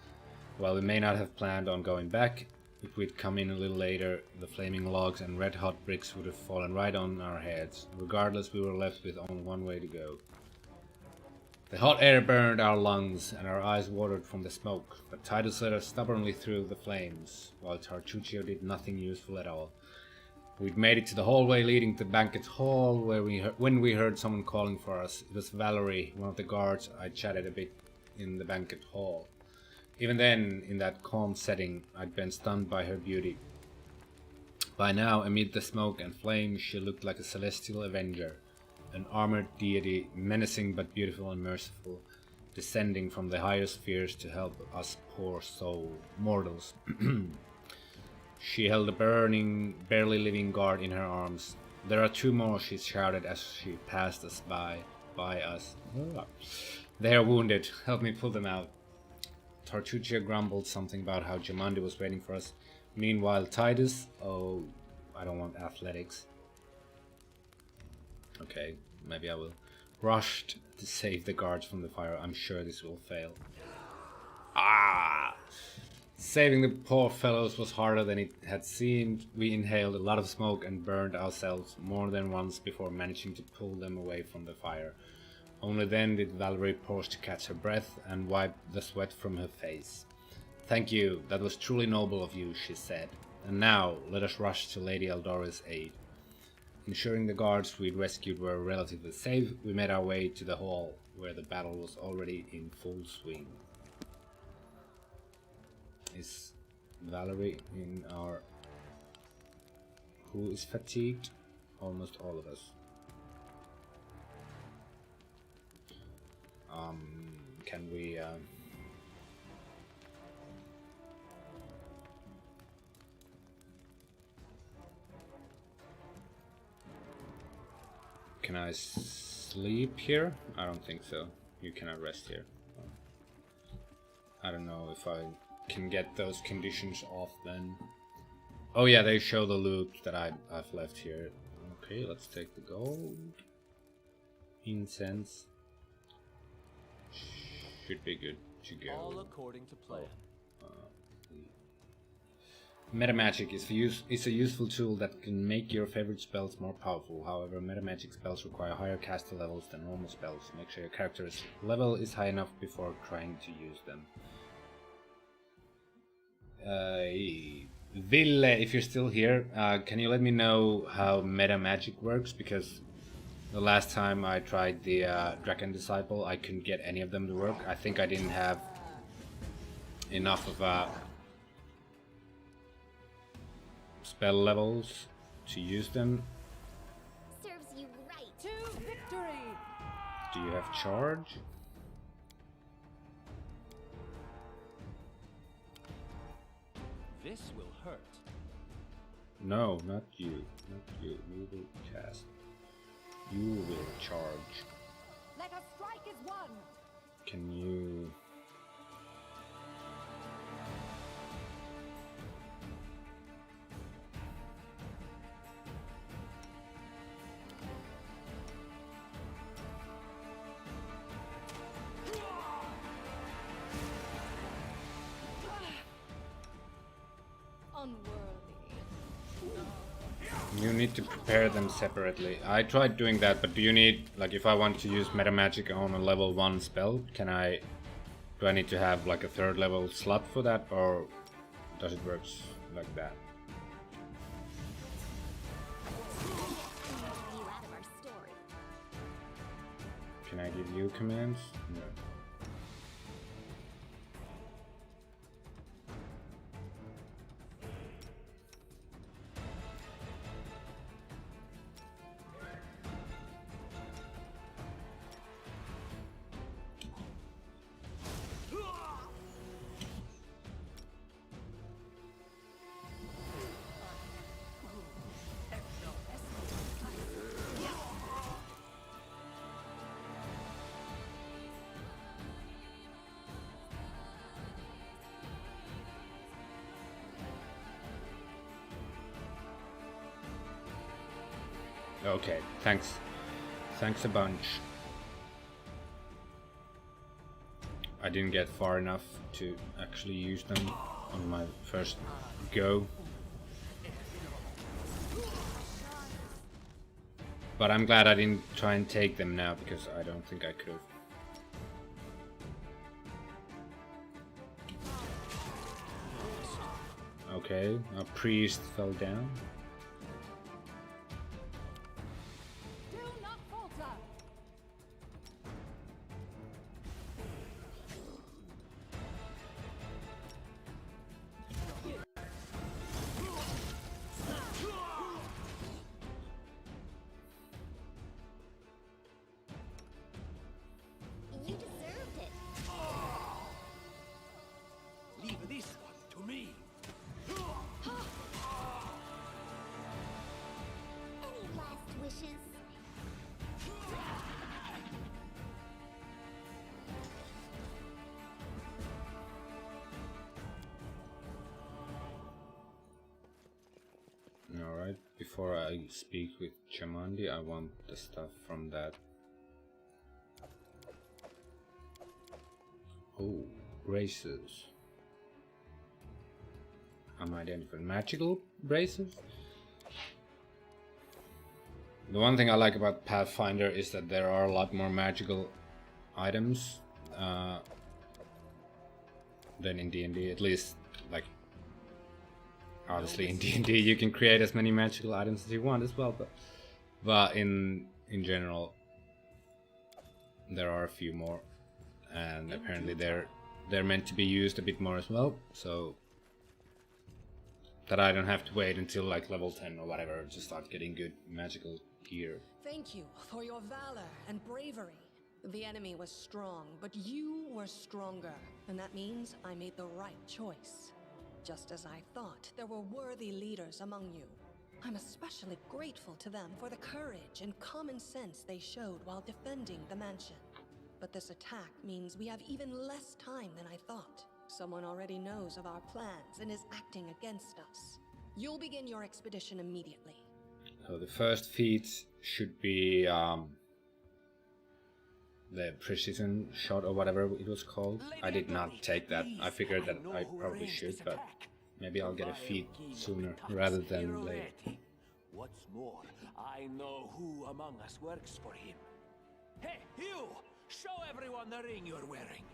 While we may not have planned on going back, if we'd come in a little later, the flaming logs and red-hot bricks would have fallen right on our heads. Regardless, we were left with only one way to go. The hot air burned our lungs, and our eyes watered from the smoke, but Titus led us stubbornly through the flames, while Tartuccio did nothing useful at all. We'd made it to the hallway leading to the banquet hall, where when we heard someone calling for us. It was Valerie, one of the guards I chatted a bit in the banquet hall. Even then, in that calm setting, I'd been stunned by her beauty. By now, amid the smoke and flames, she looked like a celestial avenger, an armored deity, menacing but beautiful and merciful, descending from the higher spheres to help us poor mortals. She held a burning, barely living guard in her arms. "There are two more," she shouted as she passed us by us. "They are wounded. Help me pull them out." Tartuccio grumbled something about how Jamandi was waiting for us. Meanwhile, Titus... Oh, I don't want athletics. Okay, maybe I will. Rushed to save the guards from the fire. I'm sure this will fail. Ah! Saving the poor fellows was harder than it had seemed. We inhaled a lot of smoke and burned ourselves more than once before managing to pull them away from the fire. Only then did Valerie pause to catch her breath and wipe the sweat from her face. "Thank you, that was truly noble of you," she said. "And now, let us rush to Lady Aldori's aid." Ensuring the guards we'd rescued were relatively safe, we made our way to the hall, where the battle was already in full swing. Is Valerie in our... Who is fatigued? Almost all of us. Can we... Can I sleep here? I don't think so. You cannot rest here. I don't know if I can get those conditions off then. Oh yeah, they show the loot that I've left here. Okay, let's take the gold. Incense. Should be good to go. All according to plan. Metamagic is a useful tool that can make your favorite spells more powerful. However, metamagic spells require higher caster levels than normal spells. Make sure your character's level is high enough before trying to use them. Ville, if you're still here, can you let me know how metamagic works? Because the last time I tried the Draken Disciple, I couldn't get any of them to work. I think I didn't have enough of spell levels to use them. Serves you right. To Do you have charge? This will hurt. No, not you. Not you. You will cast. You will charge. Let us strike as one. Can you... You need to prepare them separately. I tried doing that, but do you need, like, if I want to use meta magic on a level 1 spell, do I need to have like a 3rd level slot for that, or does it work like that? Can I give you commands? No. Okay, thanks. Thanks a bunch. I didn't get far enough to actually use them on my first go. But I'm glad I didn't try and take them now, because I don't think I could have. Okay, a priest fell down. You deserved it. Leave this one to me. Any last wishes? Alright, before I speak with Chamandi, I want the stuff from that. Oh, braces. Unidentified magical braces? The one thing I like about Pathfinder is that there are a lot more magical items than in D&D, at least, like, obviously in D&D you can create as many magical items as you want as well, but in general there are a few more, and apparently they're meant to be used a bit more as well, so that I don't have to wait until like level 10 or whatever to start getting good magical gear. Thank you for your valor and bravery. The enemy was strong, but you were stronger, and that means I made the right choice. Just as I thought, there were worthy leaders among you. I'm especially grateful to them for the courage and common sense they showed while defending the mansion. But this attack means we have even less time than I thought. Someone already knows of our plans and is acting against us. You'll begin your expedition immediately. So the first feat should be the precision shot or whatever it was called. I did not take that. I figured that I probably should, but maybe I'll get a feat sooner rather than later. What's more, I know who among us works for him. Hey, you! Show everyone the ring you're wearing.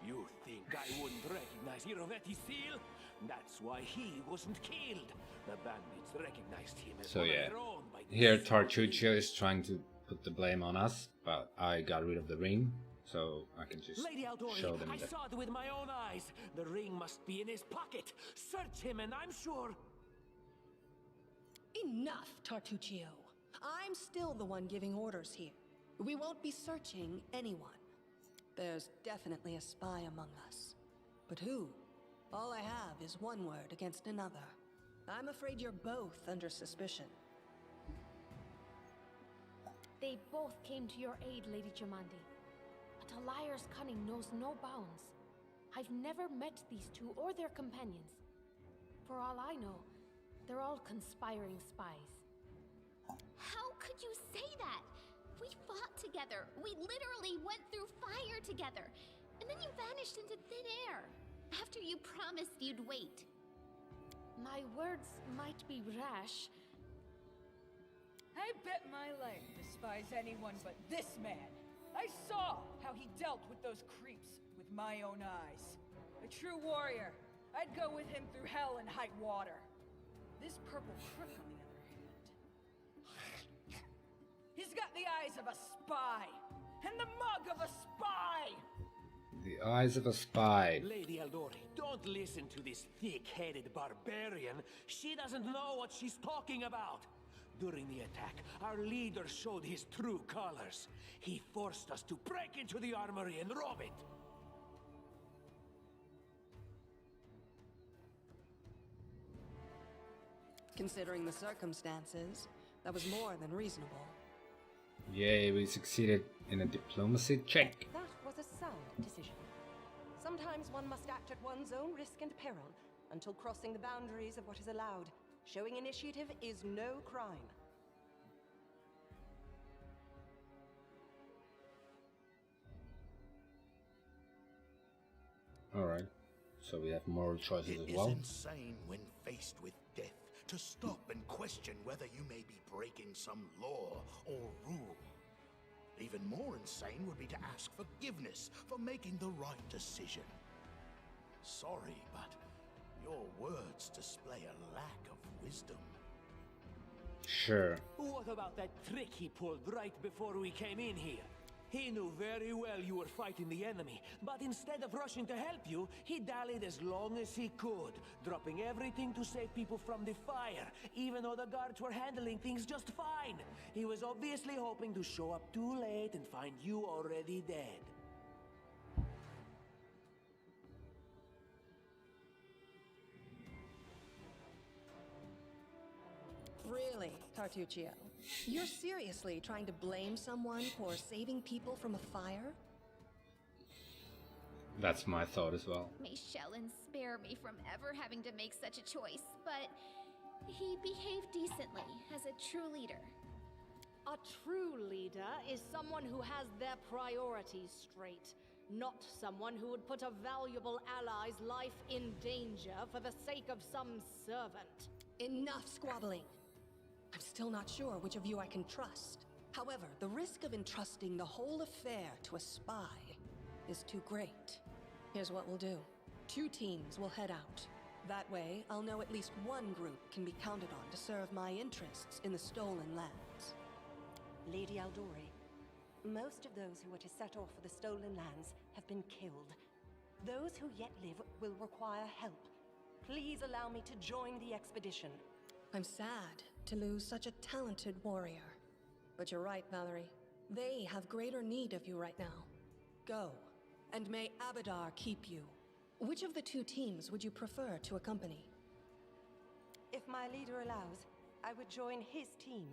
You think I wouldn't recognize Hiroveti's seal? That's why he wasn't killed. The bandits recognized him as So one yeah, of their own by here Tartuccio is trying to put the blame on us, but I got rid of the ring, so I can just Lady Aldori, show them I that. saw it with my own eyes. The ring must be in his pocket. Search him and I'm sure... Enough, Tartuccio. I'm still the one giving orders here. We won't be searching anyone. There's definitely a spy among us. But who? All I have is one word against another. I'm afraid you're both under suspicion. They both came to your aid, Lady Jamandi. But a liar's cunning knows no bounds. I've never met these two or their companions. For all I know, they're all conspiring spies. How could you say that? We fought together. We literally went through fire together. And then you vanished into thin air. After you promised you'd wait. My words might be rash. I bet my life despise anyone but this man. I saw how he dealt with those creeps with my own eyes. A true warrior. I'd go with him through hell and high water. This purple crook, on the other hand, he's got the eyes of a spy and the mug of a spy. The eyes of a spy. Lady Aldori, don't listen to this thick-headed barbarian. She doesn't know what she's talking about. During the attack, our leader showed his true colors. He forced us to break into the armory and rob it. Considering the circumstances, that was more than reasonable. Yay, we succeeded in a diplomacy check. That was a sound decision. Sometimes one must act at one's own risk and peril, until crossing the boundaries of what is allowed. Showing initiative is no crime. Alright, so we have moral choices as well. It is insane when faced with death to stop and question whether you may be breaking some law or rule. Even more insane would be to ask forgiveness for making the right decision. Sorry, but your words display a lack of wisdom. Sure. What about that trick he pulled right before we came in here? He knew very well you were fighting the enemy, but instead of rushing to help you, he dallied as long as he could, dropping everything to save people from the fire, even though the guards were handling things just fine. He was obviously hoping to show up too late and find you already dead. Really, Tartuccio? You're seriously trying to blame someone for saving people from a fire? That's my thought as well. May Shellen spare me from ever having to make such a choice, but he behaved decently as a true leader. A true leader is someone who has their priorities straight, not someone who would put a valuable ally's life in danger for the sake of some servant. Enough squabbling. I'm still not sure which of you I can trust. However, the risk of entrusting the whole affair to a spy is too great. Here's what we'll do. 2 teams will head out. That way, I'll know at least one group can be counted on to serve my interests in the stolen lands. Lady Aldori, most of those who are to set off for the stolen lands have been killed. Those who yet live will require help. Please allow me to join the expedition. I'm sad to lose such a talented warrior. But you're right, Valerie. They have greater need of you right now. Go, and may Abadar keep you. Which of the 2 teams would you prefer to accompany? If my leader allows, I would join his team.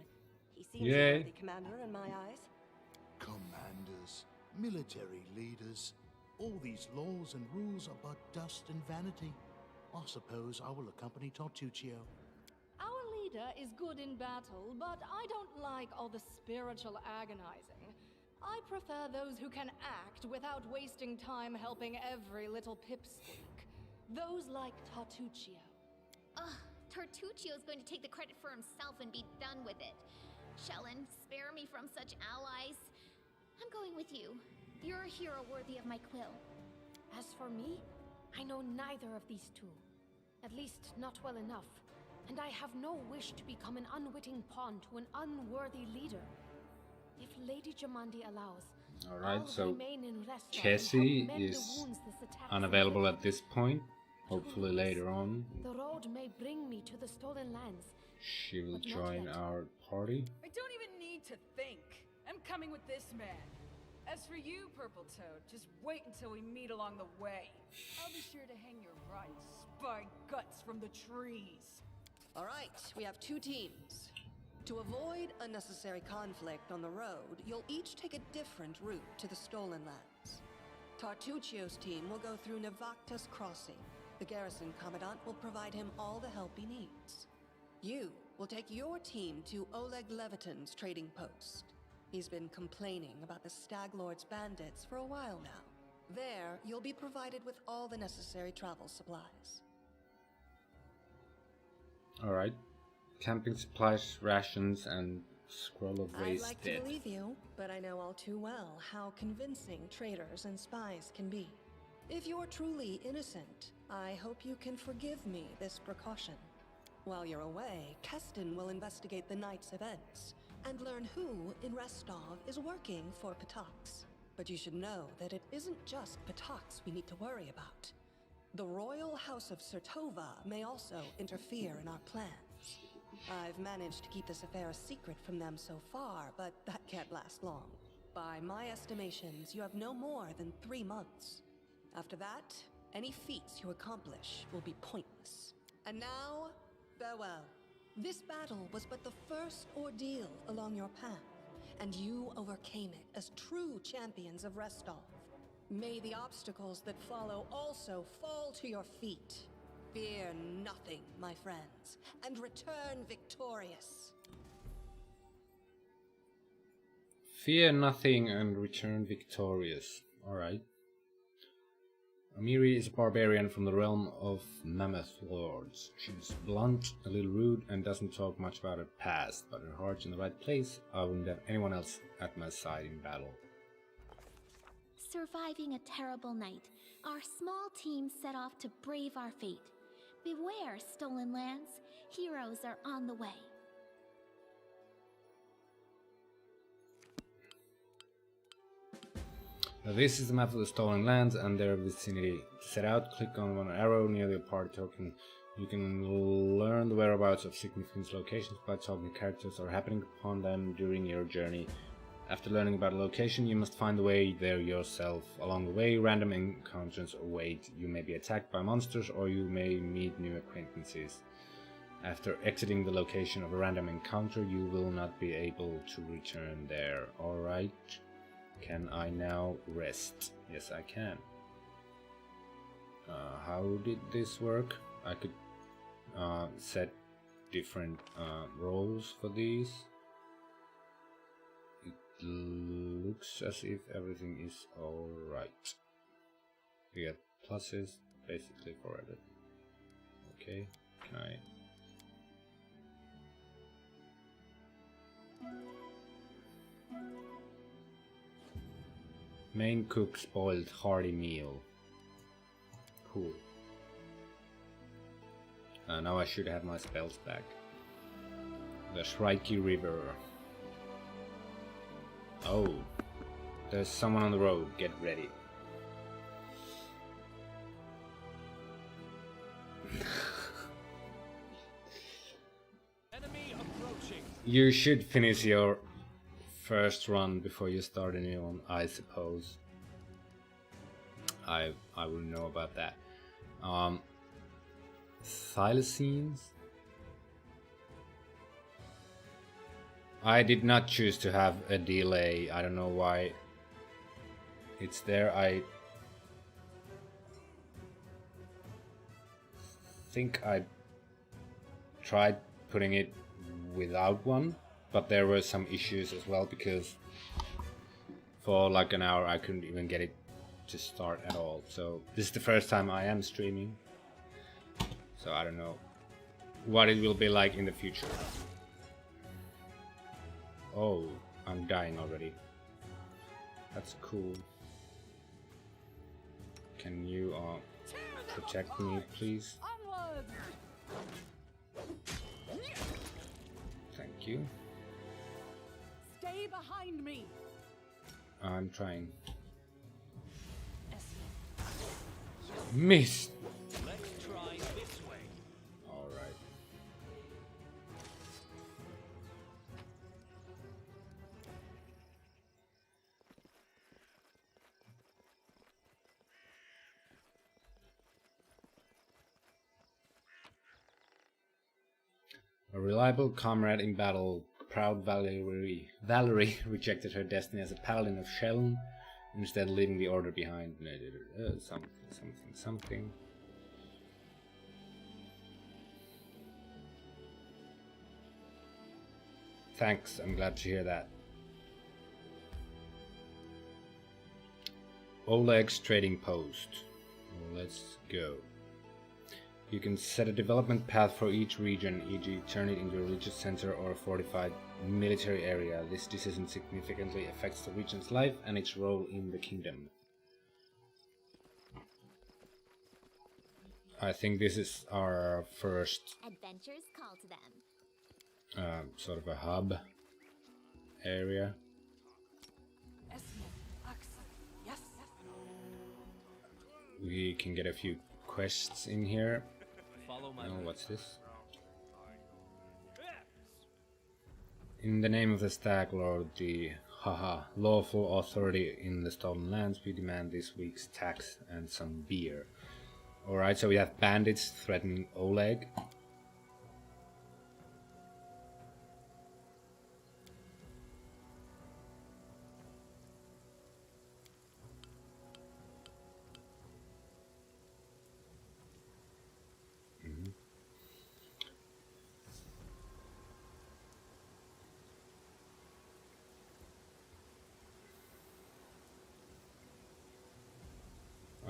He seems Yay. a worthy commander in my eyes. Commanders, military leaders, all these laws and rules are but dust and vanity. I suppose I will accompany Tartuccio. Our leader is good in battle, but I don't like all the spiritual agonizing. I prefer those who can act without wasting time helping every little pipsqueak. Those like Tartuccio. Ugh, Tartuccio's going to take the credit for himself and be done with it. Shellen, spare me from such allies. I'm going with you. You're a hero worthy of my quill. As for me, I know neither of these 2. At least not well enough. And I have no wish to become an unwitting pawn to an unworthy leader. If Lady Jamandi allows, Alright, so remain in Restaurant Cassie and help mend the is wounds this attack unavailable inflicted. at this point. Hopefully later on The road may bring me to the stolen lands. she will But not join yet. our party. I don't even need to think. I'm coming with this man. As for you, Purple Toad, just wait until we meet along the way. I'll be sure to hang your rotten spy guts from the trees. All right, we have 2 teams. To avoid unnecessary conflict on the road, you'll each take a different route to the Stolen Lands. Tartuccio's team will go through Navacta's Crossing. The garrison commandant will provide him all the help he needs. You will take your team to Oleg Leviton's trading post. He's been complaining about the Stag Lord's bandits for a while now. There, you'll be provided with all the necessary travel supplies. Alright. Camping supplies, rations, and scroll of I'd raised like dead. to believe you, but I know all too well how convincing traitors and spies can be. If you're truly innocent, I hope you can forgive me this precaution. While you're away, Keston will investigate the night's events and learn who in Restov is working for Patox. But you should know that it isn't just Patox we need to worry about. The royal house of Sertova may also interfere in our plans. I've managed to keep this affair a secret from them so far, but that can't last long. By my estimations, you have no more than 3 months. After that, any feats you accomplish will be pointless. And now, farewell. This battle was but the first ordeal along your path, and you overcame it as true champions of Restov. May the obstacles that follow also fall to your feet. Fear nothing, my friends, and return victorious. Fear nothing and return victorious. Alright. Amiri is a barbarian from the realm of Mammoth Lords. She's blunt, a little rude, and doesn't talk much about her past, but her heart's in the right place. I wouldn't have anyone else at my side in battle. Surviving a terrible night, our small team set off to brave our fate. Beware, Stolen Lands. Heroes are on the way. Now this is the map of the Stolen Lands and their vicinity. To set out, click on one arrow near the party token. You can learn the whereabouts of significant locations by talking to characters or happening upon them during your journey. After learning about a location, you must find the way there yourself. Along the way, random encounters await. You may be attacked by monsters or you may meet new acquaintances. After exiting the location of a random encounter, you will not be able to return there. Alright. Can I now rest? Yes, I can. How did this work? I could set different roles for these. It looks as if everything is alright. We get pluses basically for it. Okay, can I? Main cook spoiled hearty meal. Cool. Now I should have my spells back. The Shrikey River. Oh, there's someone on the road. Get ready. Enemy approaching. You should finish your first run before you start a new one, I suppose. I wouldn't know about that. Thylacines. I did not choose to have a delay. I don't know why it's there. I think I tried putting it without one, but there were some issues as well because for like an hour I couldn't even get it to start at all. So this is the first time I am streaming, so I don't know what it will be like in the future. Oh, I'm dying already. That's cool. Can you protect me, please? Thank you. Stay behind me. I'm trying. Miss. Let's try this way. All right. A reliable comrade in battle, proud Valerie rejected her destiny as a paladin of Sheln, instead leaving the order behind. Something. Thanks, I'm glad to hear that. Oleg's trading post. Let's go. You can set a development path for each region, e.g. turn it into a religious center or a fortified military area. This decision significantly affects the region's life and its role in the kingdom. I think this is our first adventures call to them. Sort of a hub area. We can get a few quests in here. Follow my what's this? In the name of the Stag Lord, the lawful authority in the Stolen Lands, we demand this week's tax and some beer. Alright, so we have bandits threatening Oleg.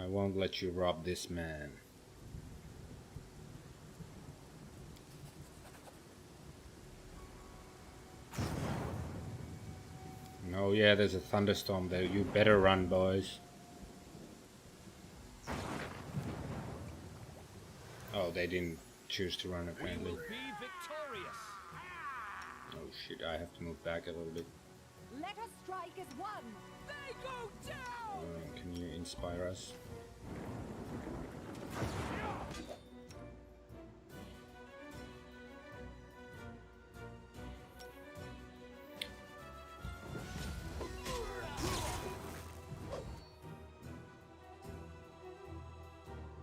I won't let you rob this man. No, yeah, there's a thunderstorm there. You better run, boys. Oh, they didn't choose to run apparently. Oh shit, I have to move back a little bit. Let us strike as one. They go down. Can you inspire us?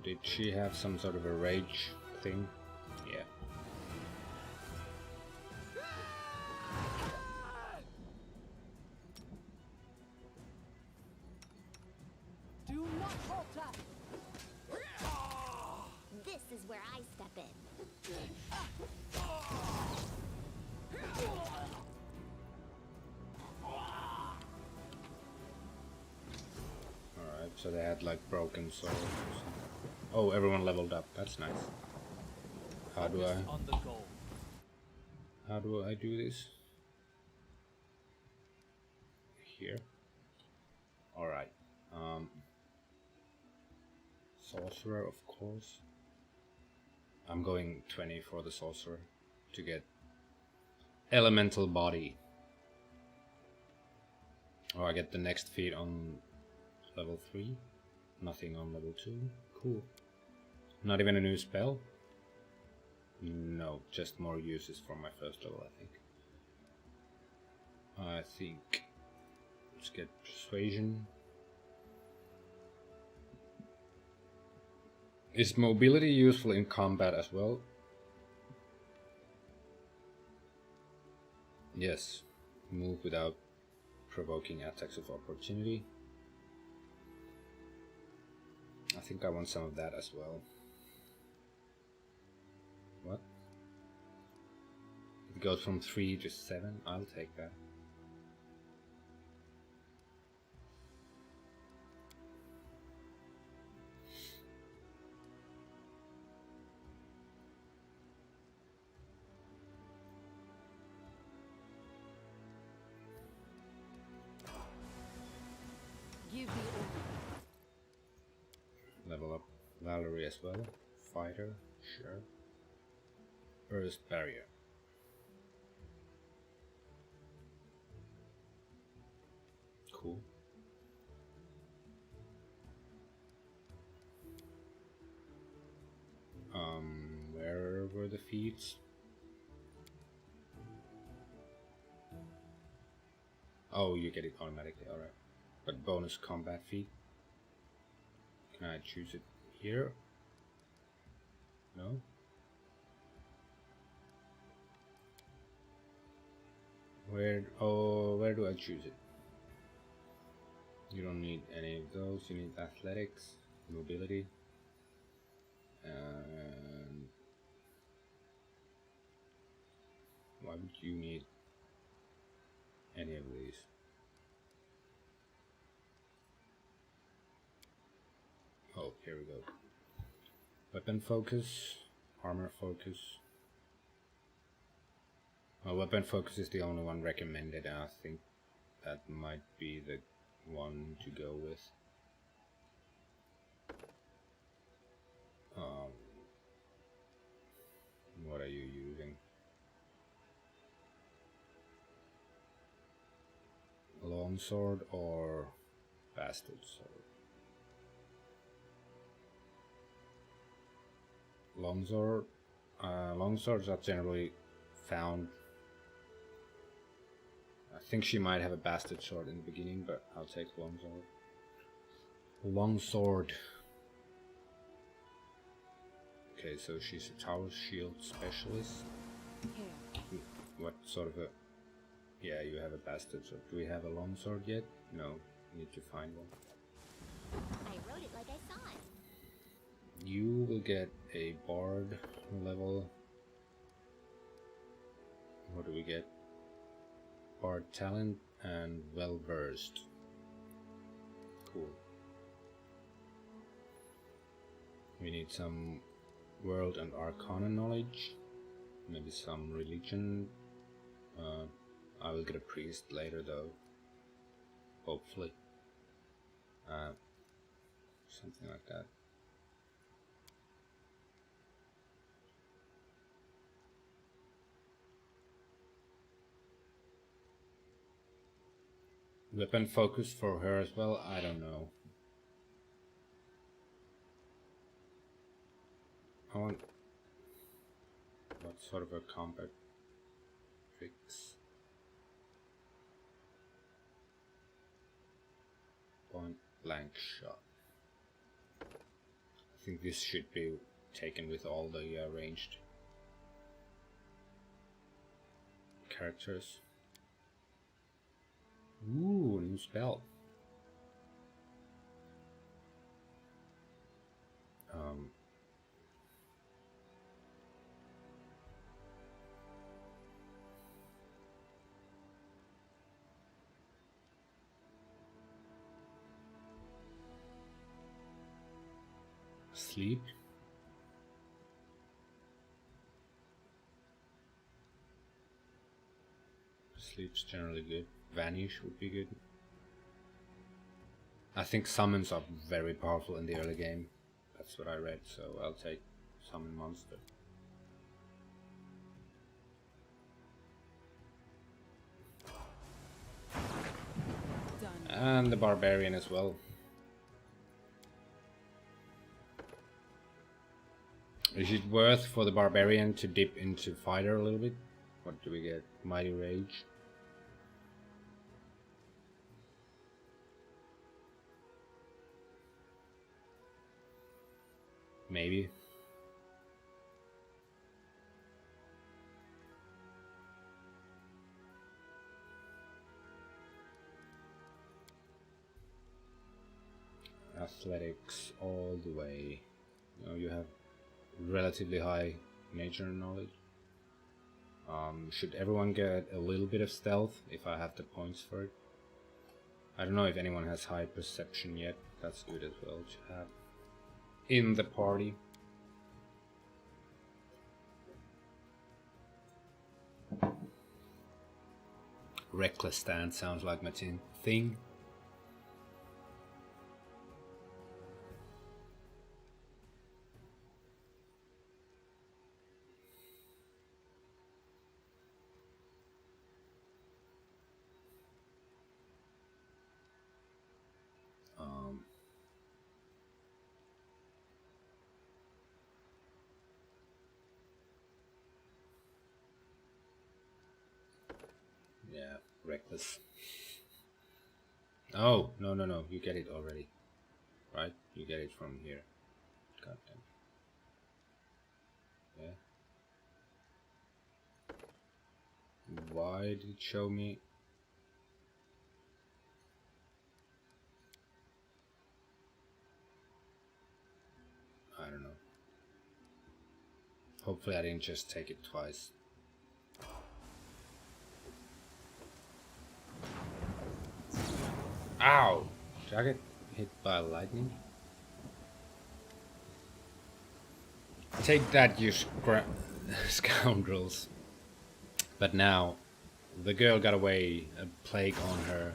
Did she have some sort of a rage thing? Yeah. Do not falter. This is where I step in. Alright, so they had like broken swords. Oh, everyone leveled up. That's nice. How do I do this? Here. Alright. Sorcerer, of course. I'm going 20 for the sorcerer to get elemental body. Oh, I get the next feat on level 3. Nothing on level 2. Cool. Not even a new spell? No, just more uses for my first level, I think. Let's get persuasion. Is mobility useful in combat as well? Yes. Move without provoking attacks of opportunity. I think I want some of that as well. What? It goes from 3 to 7. I'll take that. Give the order. Level up Valerie as well. Fighter, sure. Burst barrier. Cool. Where were the feats? Oh, you get it automatically, alright. But bonus combat feat. Can I choose it here? No? where do I choose it? You don't need any of those. You need athletics, mobility, and why would you need any of these? Oh, here we go. Weapon focus, armor focus. Well, weapon focus is the only one recommended, and I think that might be the one to go with. What are you using? Longsword or bastard sword? Longsword. Longswords are generally found. I think she might have a bastard sword in the beginning, but I'll take longsword. Longsword. Okay, so she's a tower shield specialist. Here. What sort of a... Yeah, you have a bastard sword. Do we have a longsword yet? No, we need to find one. I wrote it like I saw it. You will get a bard level. What do we get? Bard talent and well versed. Cool. We need some world and arcana knowledge, maybe some religion. I will get a priest later though, hopefully. Something like that. Weapon focus for her as well, I don't know. I want... what sort of a combat tricks? Point blank shot. I think this should be taken with all the ranged characters. Ooh, new spell. Sleep. Sleep's generally good. Vanish would be good. I think summons are very powerful in the early game. That's what I read, so I'll take summon monster. Done. And the barbarian as well. Is it worth for the barbarian to dip into fighter a little bit? What do we get? Mighty Rage. Maybe. Athletics all the way. You have relatively high nature knowledge. Should everyone get a little bit of stealth if I have the points for it? I don't know if anyone has high perception yet. That's good as well to have in the party. Reckless stance sounds like my thing. Yeah, reckless. Oh, no, you get it already. Right? You get it from here. Goddamn. Yeah. Why did it show me? I don't know. Hopefully I didn't just take it twice. Ow! Did I get hit by lightning? Take that, you scoundrels. But now, the girl got away, a plague on her.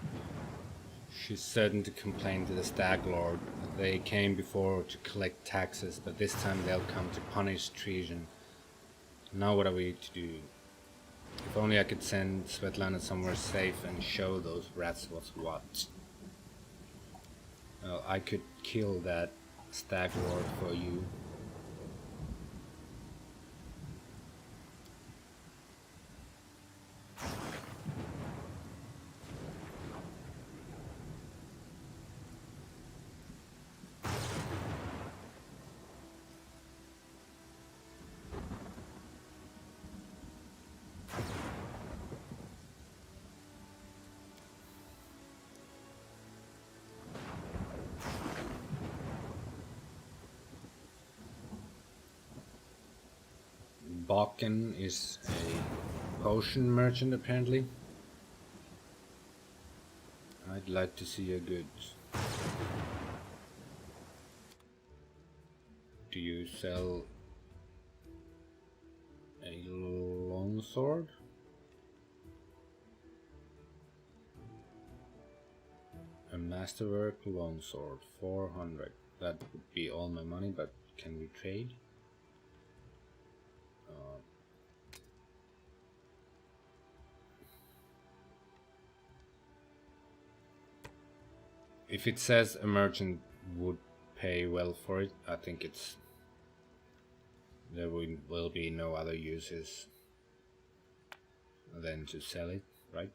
She's certain to complain to the Stag Lord. They came before to collect taxes, but this time they'll come to punish treason. Now what are we to do? If only I could send Svetlana somewhere safe and show those rats what's what. Well, I could kill that Stag Lord for you. Balkan is a potion merchant, apparently. I'd like to see your goods. Do you sell a longsword? A masterwork longsword, 400. That would be all my money, but can we trade? If it says a merchant would pay well for it, I think there will be no other uses than to sell it, right?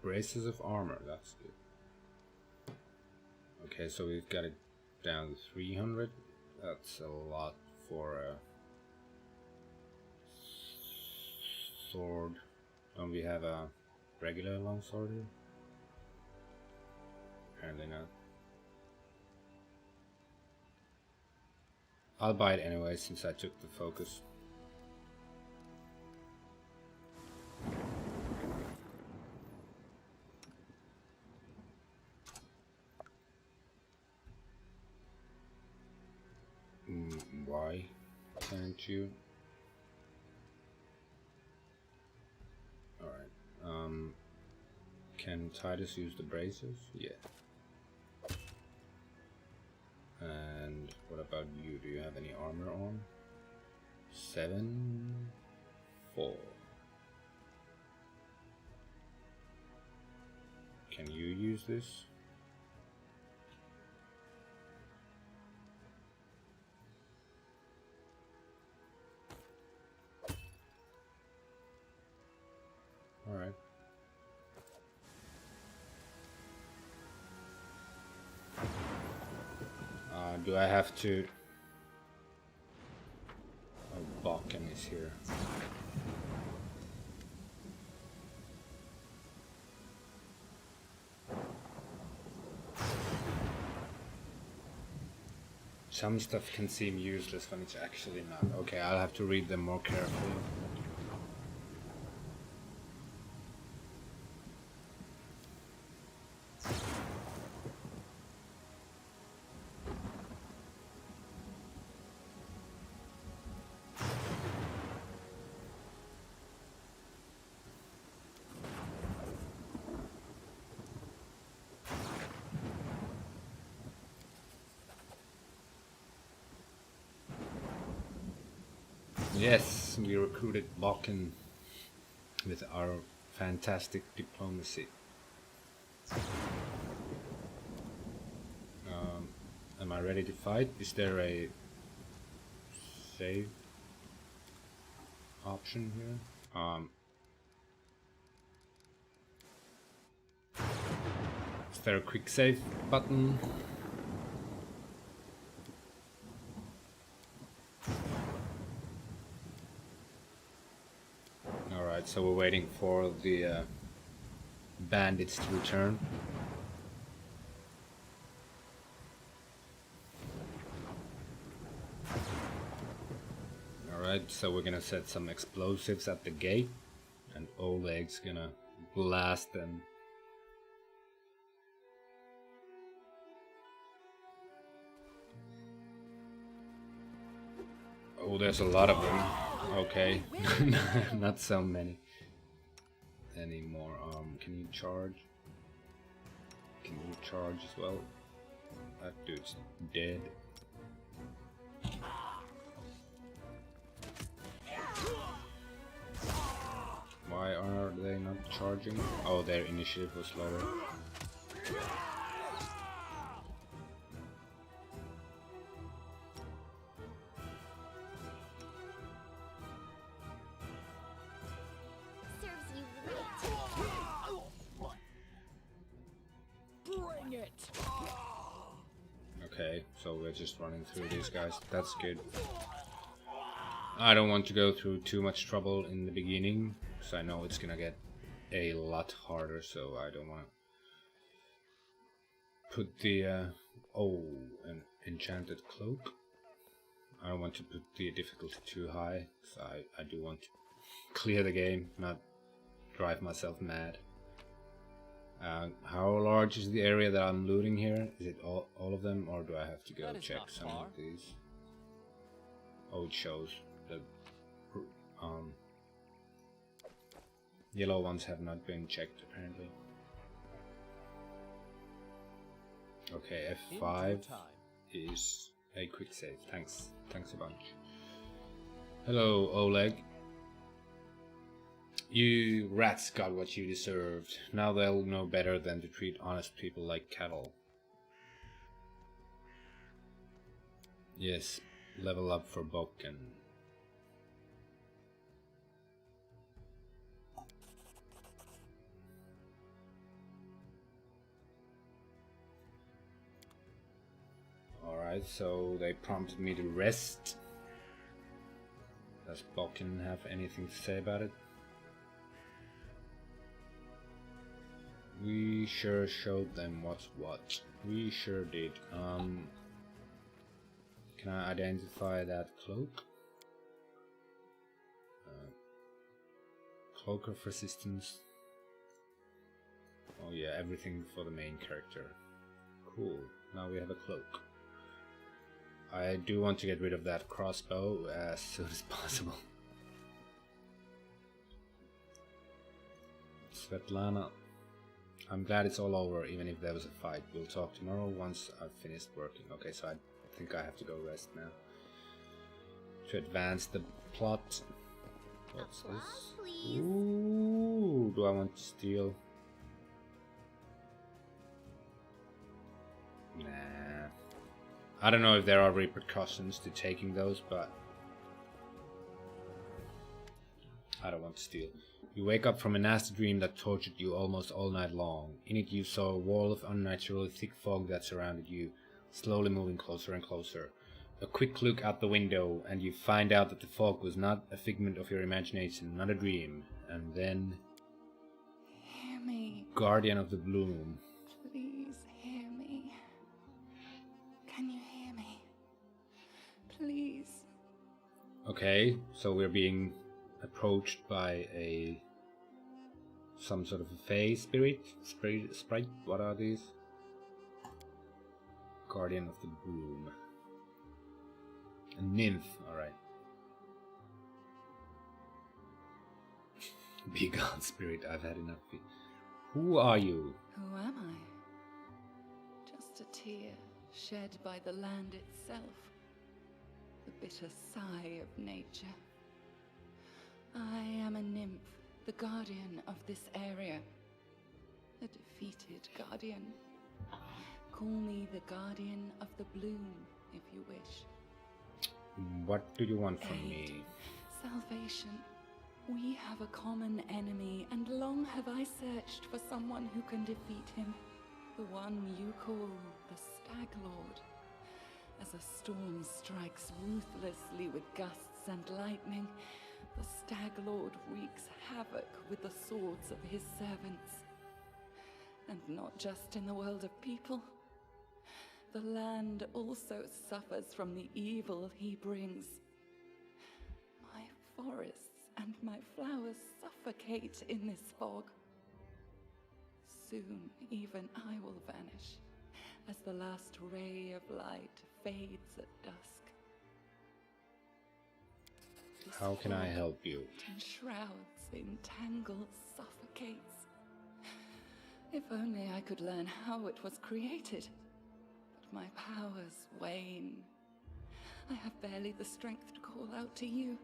Braces of armor, that's good. Okay, so we've got it down to 300. That's a lot for a sword. Don't we have a regular longsword here? Apparently not. I'll buy it anyway since I took the focus. Why can't you? Alright. Can Titus use the braces? Yeah. And what about you? Do you have any armor on? 7, 4. Can you use this? Alright. Do I have to... Oh, Balkan is here. Some stuff can seem useless when it's actually not. Okay, I'll have to read them more carefully. Yes, we recruited Balkan with our fantastic diplomacy. Am I ready to fight? Is there a save option here? Is there a quick save button? Alright, so we're waiting for the bandits to return. Alright, so we're gonna set some explosives at the gate, and Oleg's gonna blast them. Oh, there's a lot of them. Okay, not so many anymore. Can you charge? Can you charge as well? That dude's dead. Why are they not charging? Oh, their initiative was lower. Serves you right. Bring it! Okay, so we're just running through these guys. That's good. I don't want to go through too much trouble in the beginning, because I know it's gonna get a lot harder, so I don't want to put the an enchanted cloak. I don't want to put the difficulty too high, because I do want to clear the game, not drive myself mad. How large is the area that I'm looting here? Is it all of them, or do I have to go check some of these? Oh, it shows. The yellow ones have not been checked apparently. Okay, F5 is a quick save. Thanks a bunch. Hello, Oleg. You rats got what you deserved. Now they'll know better than to treat honest people like cattle. Yes, level up for Bokken. Alright, so they prompted me to rest. Does Bokken have anything to say about it? We sure showed them what's what. We sure did. Can I identify that cloak? Cloak of resistance. Oh yeah, everything for the main character. Cool. Now we have a cloak. I do want to get rid of that crossbow as soon as possible. Svetlana. I'm glad it's all over, even if there was a fight. We'll talk tomorrow once I've finished working. Okay, so I think I have to go rest now. To advance the plot. What's this? Please. Ooh, do I want to steal? Nah. I don't know if there are repercussions to taking those, but I don't want to steal. You wake up from a nasty dream that tortured you almost all night long. In it you saw a wall of unnaturally thick fog that surrounded you, slowly moving closer and closer. A quick look out the window, and you find out that the fog was not a figment of your imagination, not a dream. And then... Hear me. Guardian of the Bloom. Please hear me. Can you hear me? Please. Okay, so we're being approached by some sort of a fae sprite. What are these? Guardian of the Bloom. A nymph, alright. Be gone, spirit, I've had enough. Who are you? Who am I? Just a tear shed by the land itself. The bitter sigh of nature. I am a nymph, the guardian of this area. A defeated guardian. Call me the guardian of the bloom, if you wish. What do you want from Aid, me? salvation. We have a common enemy, and long have I searched for someone who can defeat him. The one you call the Stag Lord. As a storm strikes ruthlessly with gusts and lightning, the Stag Lord wreaks havoc with the swords of his servants. And not just in the world of people. The land also suffers from the evil he brings. My forests and my flowers suffocate in this fog. Soon, even I will vanish, as the last ray of light fades at dusk. This How can I fog help you? Enshrouds, entangles, suffocates. If only I could learn how it was created. But my powers wane. I have barely the strength to call out to you.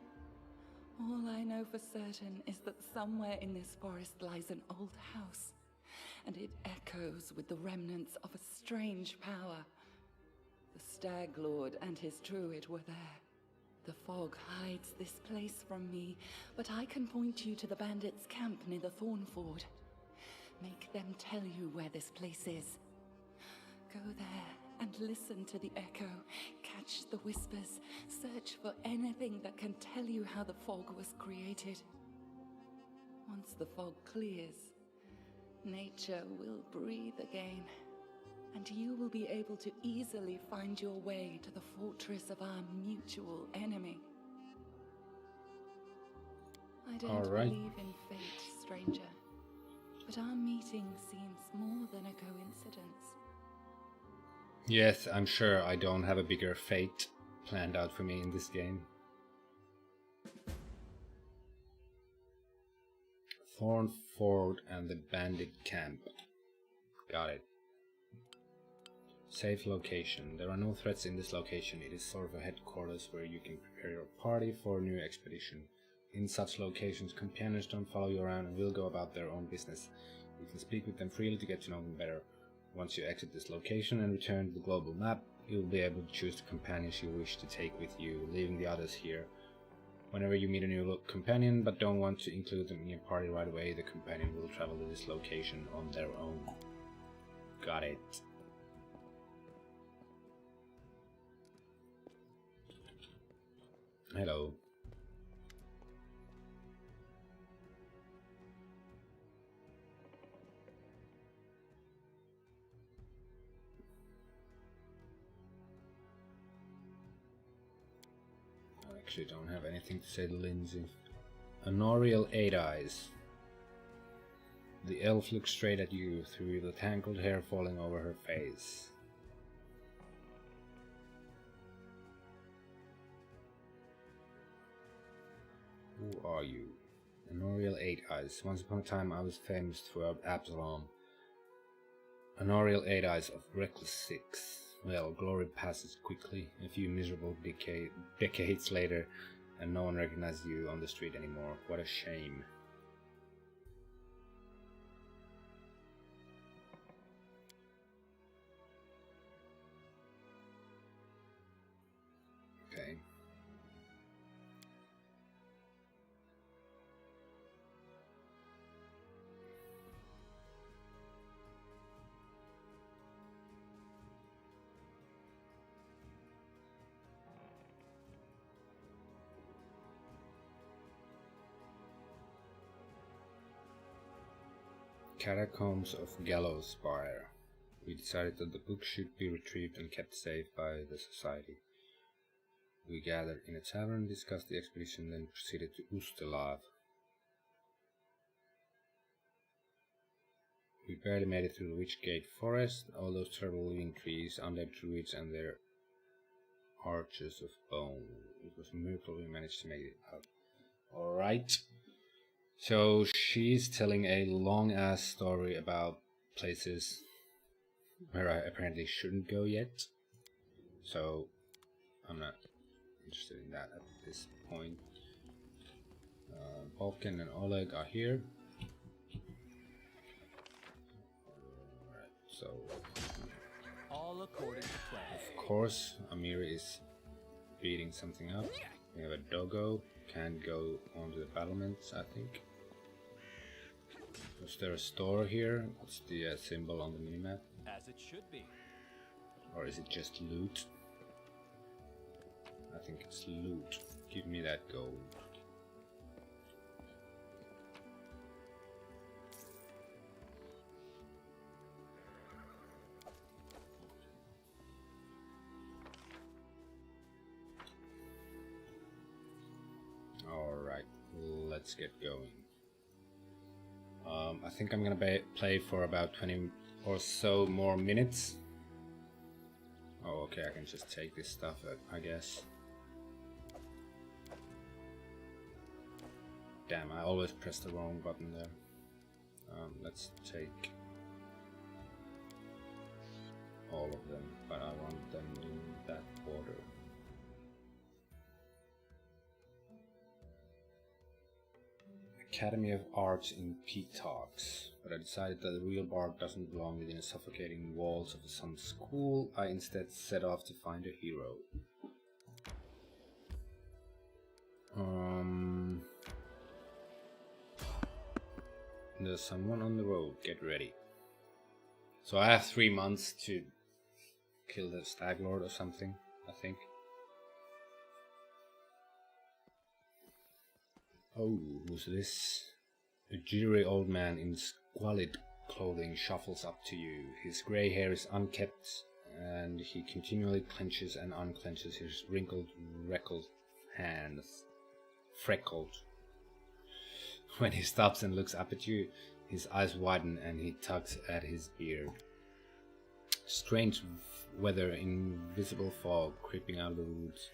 All I know for certain is that somewhere in this forest lies an old house, and it echoes with the remnants of a strange power. The Stag Lord and his druid were there. The fog hides this place from me, but I can point you to the bandits' camp near the Thornford. Make them tell you where this place is. Go there and listen to the echo, catch the whispers, search for anything that can tell you how the fog was created. Once the fog clears, nature will breathe again, and you will be able to easily find your way to the fortress of our mutual enemy. I don't believe in fate, stranger. But our meeting seems more than a coincidence. Yes, I'm sure I don't have a bigger fate planned out for me in this game. Thornford and the bandit camp. Got it. Safe location. There are no threats in this location. It is sort of a headquarters where you can prepare your party for a new expedition. In such locations, companions don't follow you around and will go about their own business. You can speak with them freely to get to know them better. Once you exit this location and return to the global map, you will be able to choose the companions you wish to take with you, leaving the others here. Whenever you meet a new companion but don't want to include them in your party right away, the companion will travel to this location on their own. Got it. Hello. I actually don't have anything to say to Lindsay. Honorial Eight Eyes. The elf looks straight at you through the tangled hair falling over her face. Who are you? Honorial Eight Eyes. Once upon a time I was famous throughout Absalom. Honorial Eight Eyes of Reckless Six. Well, glory passes quickly, a few miserable decades later, and no one recognizes you on the street anymore. What a shame. Okay. Catacombs of Gallows Spire. We decided that the book should be retrieved and kept safe by the society. We gathered in a tavern, discussed the expedition, then proceeded to Ustalav. We barely made it through the Witchgate Forest, all those terrible living trees, undead druids and their arches of bone. It was a miracle we managed to make it out. Alright. So she's telling a long-ass story about places where I apparently shouldn't go yet. So I'm not interested in that at this point. Balkan and Oleg are here. Alright, so All according to plan. Of course, Amiri is beating something up. We have a doggo. Can't go onto the battlements, I think. Was there a store here? What's the symbol on the minimap? As it should be. Or is it just loot? I think it's loot. Give me that gold. Alright, let's get going. I think I'm gonna play for about 20 or so more minutes. Oh, okay, I can just take this stuff, I guess. Damn, I always press the wrong button there. Let's take all of them, but I want them in that order. Academy of Arts in pt1, but I decided that the real Bard doesn't belong within the suffocating walls of some school. I instead set off to find a hero. There's someone on the road, get ready. So I have 3 months to kill the Stag Lord or something, I think. Oh, who's this? A jittery old man in squalid clothing shuffles up to you. His grey hair is unkempt, and he continually clenches and unclenches his wrinkled, freckled hands. Freckled. When he stops and looks up at you, his eyes widen and he tugs at his beard. Strange weather, invisible fog creeping out of the woods.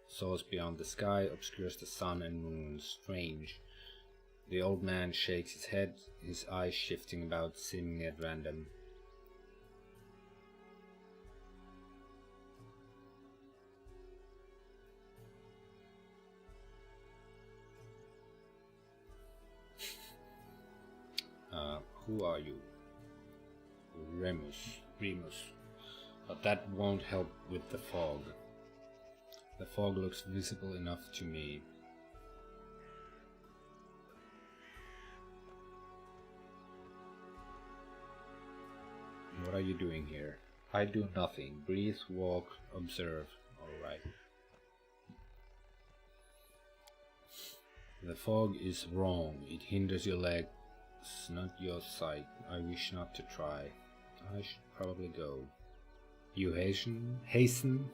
Soars beyond the sky, obscures the sun and moon. Strange. The old man shakes his head, his eyes shifting about seemingly at random. Who are you? Remus. But that won't help with the fog. The fog looks visible enough to me. What are you doing here? I do nothing. Breathe, walk, observe. Alright. The fog is wrong. It hinders your legs, not your sight. I wish not to try. I should probably go. You hasten?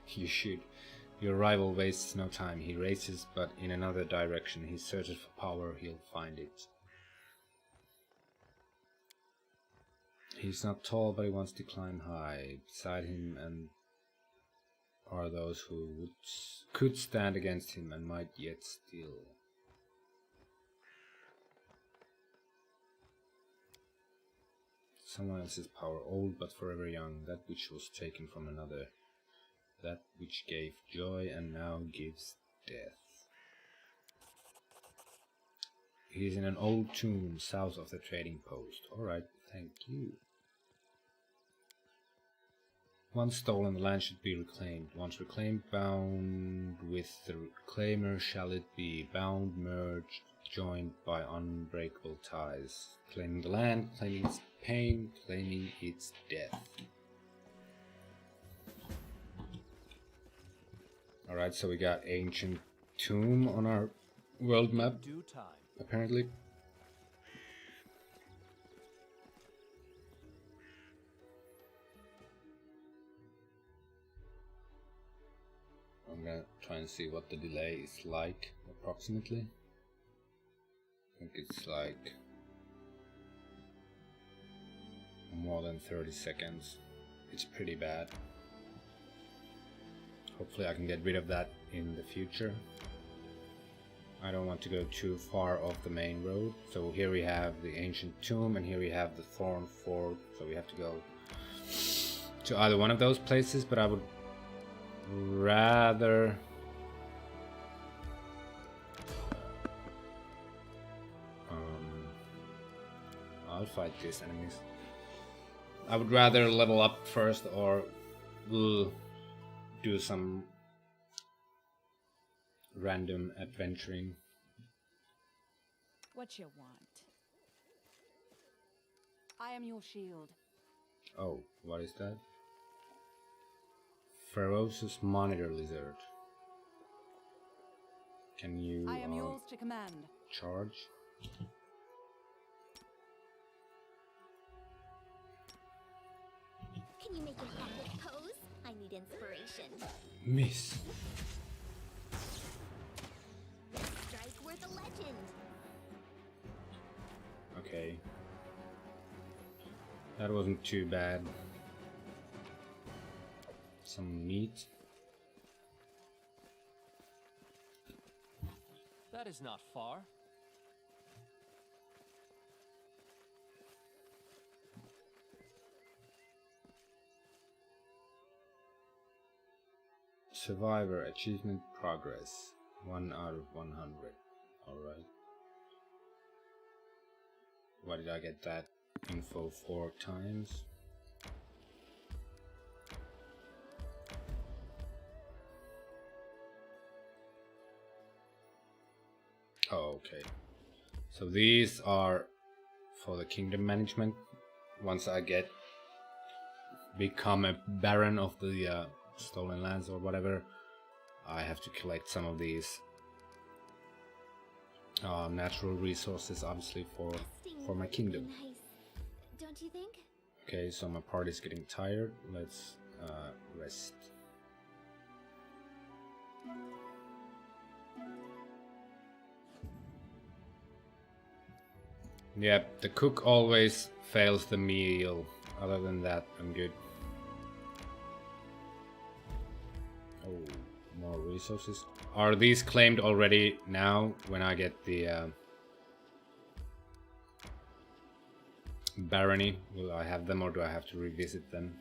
You should. Your rival wastes no time. He races, but in another direction. He searches for power. He'll find it. He's not tall, but he wants to climb high. Beside him and are those who could stand against him and might yet steal. Someone else's power, old but forever young, that which was taken from another, that which gave joy and now gives death. He is in an old tomb south of the trading post. Alright, thank you. Once stolen, the land should be reclaimed. Once reclaimed, bound with the reclaimer shall it be, bound, merged, joined by unbreakable ties. Claiming the land, claiming its pain, claiming its death. Alright, so we got ancient tomb on our world map, Due time. apparently. I'm gonna try and see what the delay is like, approximately. I think it's like more than 30 seconds. It's pretty bad. Hopefully I can get rid of that in the future. I don't want to go too far off the main road. So here we have the ancient tomb and here we have the thorn fort. So we have to go to either one of those places, but I would rather I'll fight these enemies. I would rather level up first, or we'll do some random adventuring. What you want? I am your shield. Oh, what is that? Ferocious monitor lizard. Can you I am yours to command. charge? Can you make an epic pose? I need inspiration. Miss. Strike worth a legend. Okay. That wasn't too bad. Some meat. That is not far. Survivor achievement progress. 1 out of 100. Alright. Why did I get that info 4 times? Oh, okay. So these are for the kingdom management. Once I become a baron of the stolen lands or whatever, I have to collect some of these natural resources, obviously, for my kingdom. Nice. Don't you think? Okay, so my party's getting tired. Let's rest. Yep, the cook always fails the meal. Other than that, I'm good. Oh, more resources. Are these claimed already now when I get the barony? Will I have them, or do I have to revisit them?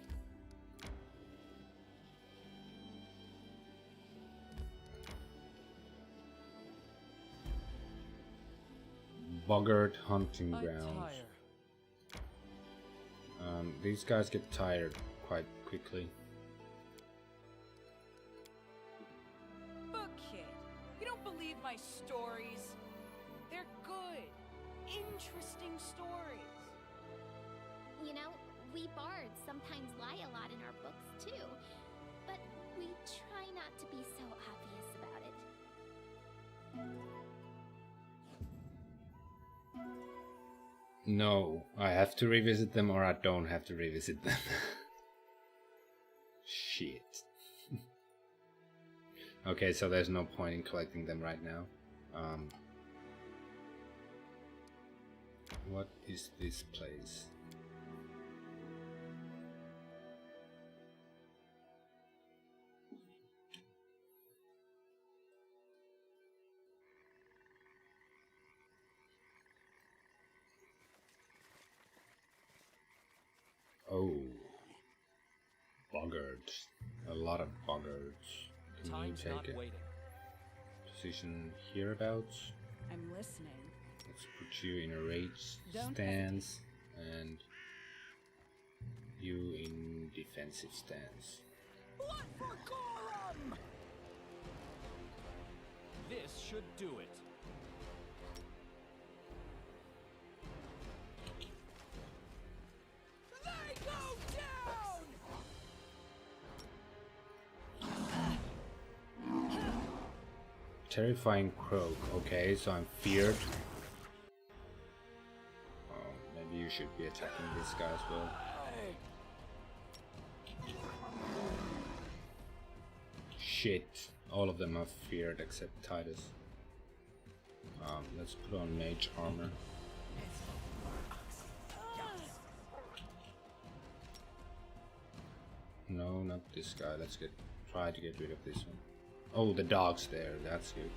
Boggart hunting grounds. These guys get tired quite quickly. Look, kid, you don't believe my stories. They're good, interesting stories. You know, we bards sometimes lie a lot in our books too, but we try not to be so obvious about it. No, I have to revisit them, or I don't have to revisit them. Shit. Okay, so there's no point in collecting them right now. What is this place? Oh, boggards. A lot of boggards. Can Time's you not take a waiting. position hereabouts? I'm listening. Let's put you in a rage Don't stance and you in defensive stance. Blood for Gorum! This should do it. They go down! Terrifying croak. Okay, so I'm feared. Oh, maybe you should be attacking this guy as well. Shit. All of them are feared except Titus. Let's put on mage armor. No, not this guy. Let's try to get rid of this one. Oh, the dog's there. That's good.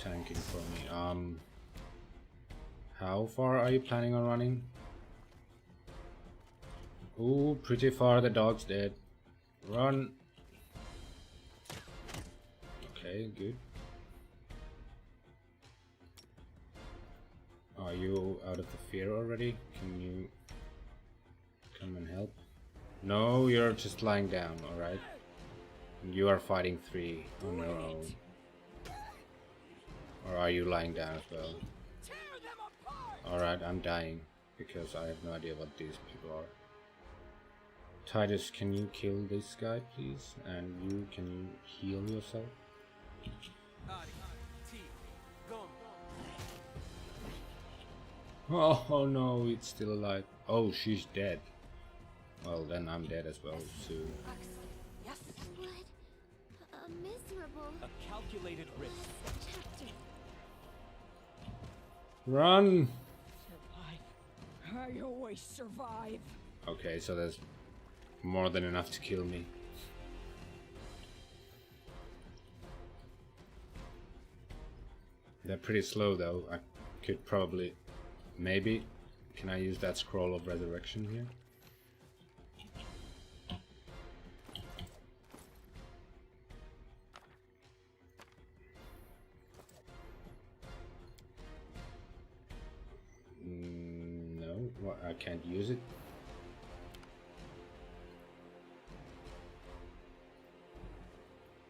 Tanking for me. How far are you planning on running? Ooh, pretty far. The dog's dead. Run. Okay, good. Are you out of the fear already? Can you Come and help. No, you're just lying down, alright? You are fighting 3 on your own. Or are you lying down as well? Alright, I'm dying. Because I have no idea what these people are. Titus, can you kill this guy, please? And you, can you heal yourself? Oh no, it's still alive. Oh, she's dead. Well, then I'm dead as well, too. What a miserable A calculated risk. chapter. Run! I always survive. Okay, so there's more than enough to kill me. They're pretty slow though. I could probably... Maybe... Can I use that scroll of resurrection here? No, well, I can't use it.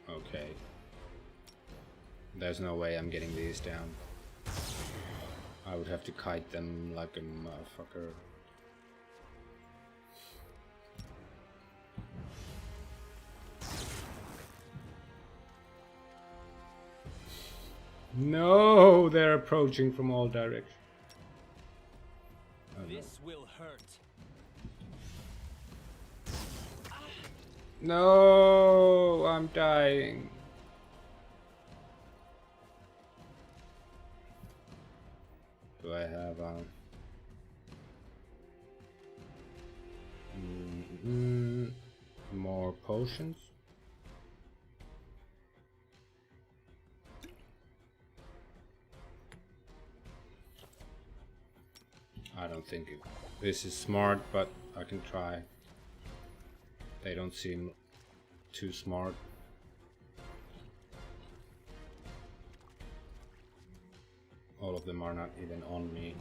Okay. There's no way I'm getting these down. I would have to kite them like a motherfucker. No, they're approaching from all directions. Oh, This will hurt. no, I'm dying. Do I have more potions? I don't think this is smart, but I can try. They don't seem too smart. All of them are not even on me.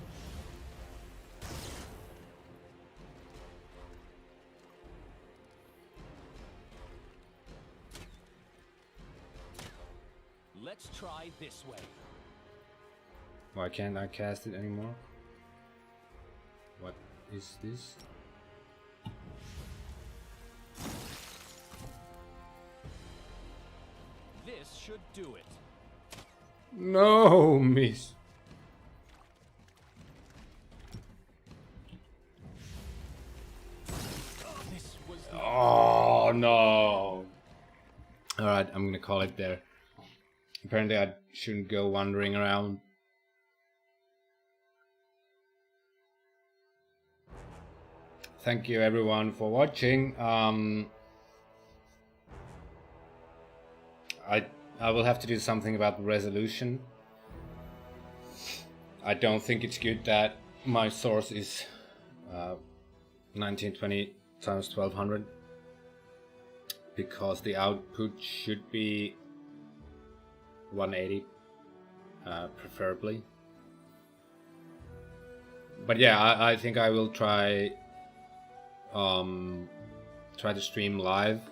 Let's try this way. Why can't I cast it anymore? What is this? This should do it. No, miss. This was Oh no. Alright, I'm gonna call it there. Apparently I shouldn't go wandering around. Thank you everyone for watching. I will have to do something about the resolution. I don't think it's good that my source is 1920 times 1200 because the output should be 180 preferably. But yeah, I think I will try to stream live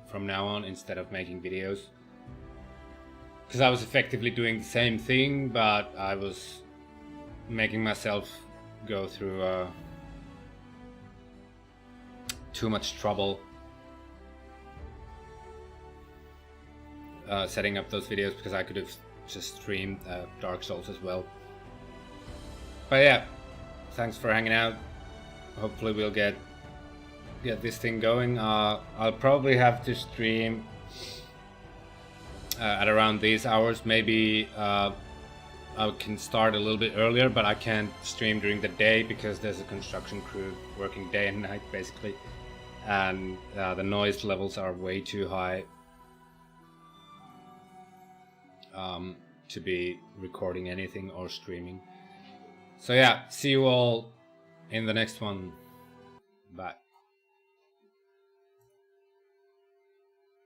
from now on instead of making videos, because I was effectively doing the same thing, but I was making myself go through too much trouble setting up those videos, because I could have just streamed Dark Souls as well. But yeah, thanks for hanging out. Hopefully we'll get this thing going. I'll probably have to stream at around these hours. Maybe I can start a little bit earlier, but I can't stream during the day because there's a construction crew working day and night basically, and the noise levels are way too high to be recording anything or streaming. So yeah, see you all in the next one. Bye.